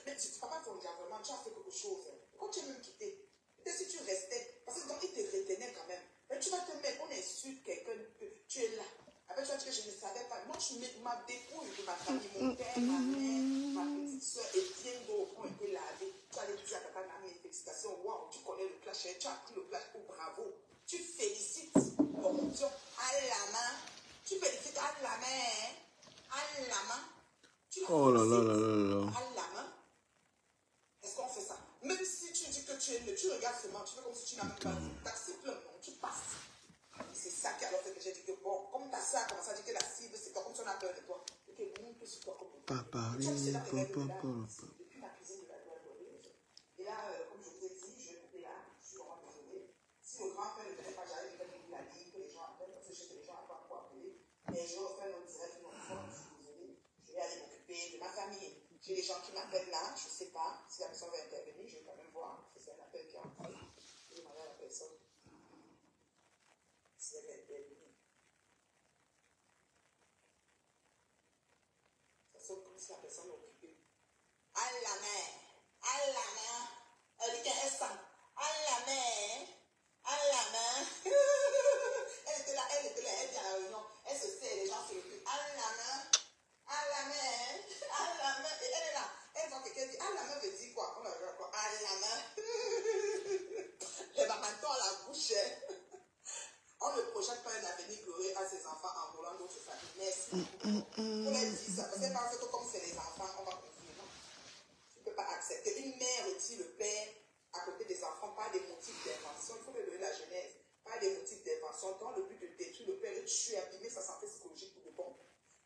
Mais tu papa ton diable, tu as fait quelque chose. Pourquoi tu es même quitté? Et si tu restais, parce que donc il te retenait quand même. Mais tu vas te mettre, on insulte quelqu'un, tu es là. Après tu vas dire que je ne savais pas. Moi, je mets ma dépouille de ma famille, mon père, ma mère, ma petite soeur et bien d'autres ont été lavés. Tu allais dire à ta maman, félicitations, waouh, tu connais le clash, tu as pris le clash, oh bravo. Tu félicites, corruption, à la main. Tu félicites à la main, à la main. Oh là là là là là. À la main. Est-ce qu'on fait ça? Même si tu dis que tu es le, tu regardes seulement, tu fais comme si tu n'as même pas dit. Tu acceptes le nom, tu passes. C'est ça qui a fait que j'ai dit que bon, comme ta soeur a commencé à dire que la cible, c'est comme si on a peur de toi. Et que nous, que c'est toi comme Papa, depuis la cuisine de la doigt. Et là, comme je vous ai dit, je vais couper là, je suis vraiment désolée. Si le grand frère ne venait pas, j'allais dire qu'il a dit que les gens J'ai des gens qui m'appellent là, je ne sais pas si la personne va intervenir, je vais quand même voir. C'est un appel qui est entré. Je vais demander à la personne si elle va intervenir. Ça sonne comme si la personne est occupée. À la main, à la main. Elle dit qu'elle sent. À la main, à la main. Elle était là, elle était à la réunion. Elle se sait, les gens se reculent. À la main, à la main, à la main. Et elle est là. Elle voit quelqu'un dit, à la main veut dire quoi? On va dire quoi? À la main. Les mamans à la bouche. On ne projette pas un avenir glorieux à ses enfants en volant d'autres familles. Merci. Vous leur dites ça. Parce que parce que comme c'est les enfants, on va confier. Non. Tu ne peux pas accepter. Une mère retire le père à côté des enfants par des motifs d'invention. Il faut leur donner la jeunesse. Par des motifs d'invention. Dans le but de détruire le père, le tuer, abîmer sa santé psychologique pour de bon.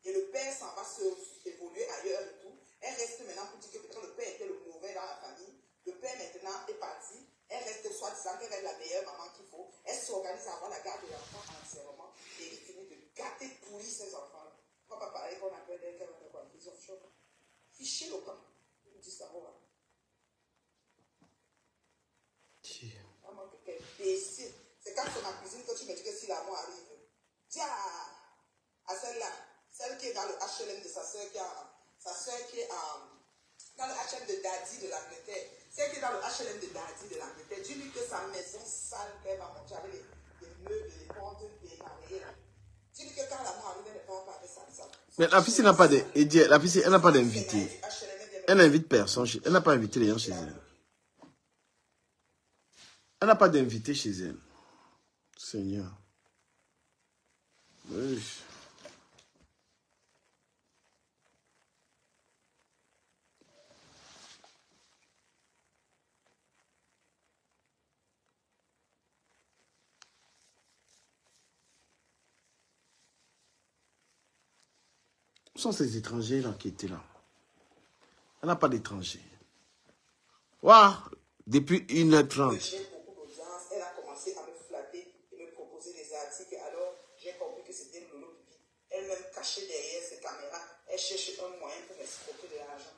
Et le père s'en va se évoluer ailleurs et tout. Elle reste maintenant pour dire que peut-être le père était le mauvais dans la famille. Le père maintenant est parti. Elle reste soi-disant qu'elle est la meilleure maman qu'il faut. Elle s'organise à avoir la garde de l'enfant entièrement. Et il finit de gâter, pourrir ses enfants. On va pas parler qu'on appelle d'elle, qu'elle va faire quoi? Ils ont chaud. Fichez le camp. Je vous dis ça, voilà. Vraiment, quel imbécile. C'est quand c'est ma cuisine que tu me dis que si l'amour arrive. Dis à celle-là, celle qui est dans le HLM de sa soeur qui est dans le HLM de Daddy de l'Angleterre. Celle qui est dans le HLM de Daddy de l'Angleterre. Dis-lui que sa maison sale qu'elle va monter avec les meubles, les portes démarrées. Dis-lui que quand l'amour arrive, elle ne parle pas avec ça. Mais la fille n'a pas elle n'a pas d'invité. Elle n'invite personne. Elle n'a pas invité les gens chez elle. Elle n'a pas d'invité chez elle. Seigneur. Oui. Où sont ces étrangers là qui étaient là? Elle n'a pas d'étrangers. Waouh! Depuis 1h30. J'ai beaucoup d'audience. Elle a commencé à me flatter et me proposer des articles. Alors, j'ai compris que c'était Lolo Pipi. Elle-même cachée derrière ses caméras. Elle cherche un moyen pour m'escroquer de l'argent.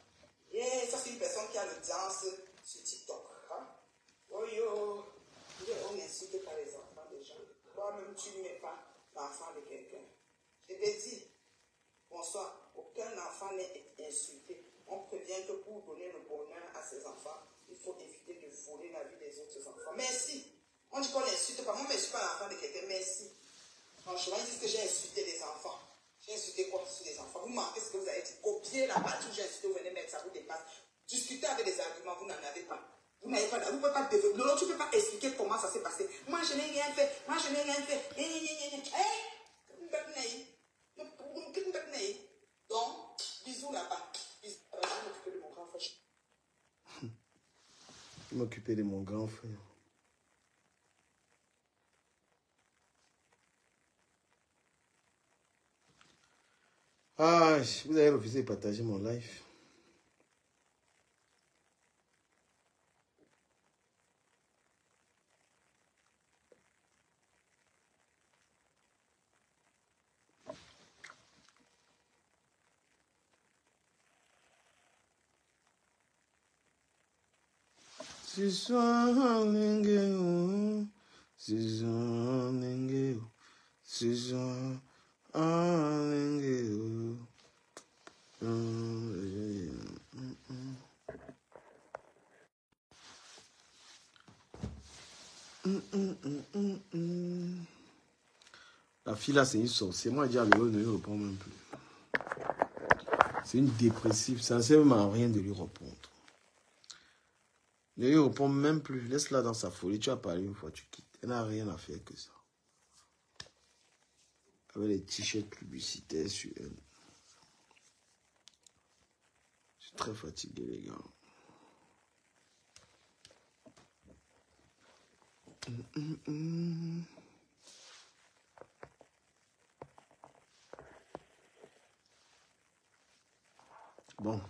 Yeah, ça, c'est une personne qui a l'audience sur TikTok. Hein? Oh yo! On n'insulte pas les enfants des gens. Toi-même, tu ne mets pas l'enfant de quelqu'un. Je t'ai dit, bonsoir, aucun enfant n'est insulté. On prévient que pour donner le bonheur à ses enfants, il faut éviter de voler la vie des autres enfants. Merci. On dit qu'on n'insulte pas. Moi, je ne m'insulte pas l'enfant de quelqu'un. Merci. Franchement, ils disent que j'ai insulté des enfants. J'ai insulté quoi sur des enfants? Vous marquez ce que vous avez dit. Copiez la partie où j'ai insulté, vous venez mettre ça, vous dépasse. Discutez avec des arguments, vous n'en avez pas. Vous n'avez pas, vous ne pouvez pas développer. Lolo, tu ne peux pas expliquer comment ça s'est passé. Moi, je n'ai rien fait. Moi, je n'ai rien fait. Donc, bisous là-bas. Bisous. Je vais m'occuper de mon grand frère. Je vais m'occuper de mon grand frère. Ah, vous avez refusé de partager mon live. Ce soir, Lingeo, ce soir, Lingeo, ce soir, Lingeo. La fille là, c'est une sorcière. Moi, je dis à Léo, ne lui répond même plus. C'est une dépressive. Ça ne sert même à rien de lui répondre. Ne lui répond même plus. Laisse-la dans sa folie. Tu as parlé une fois, tu quittes. Elle n'a rien à faire que ça. Avec les t-shirts publicitaires sur elle. Je suis très fatigué, les gars. Bon.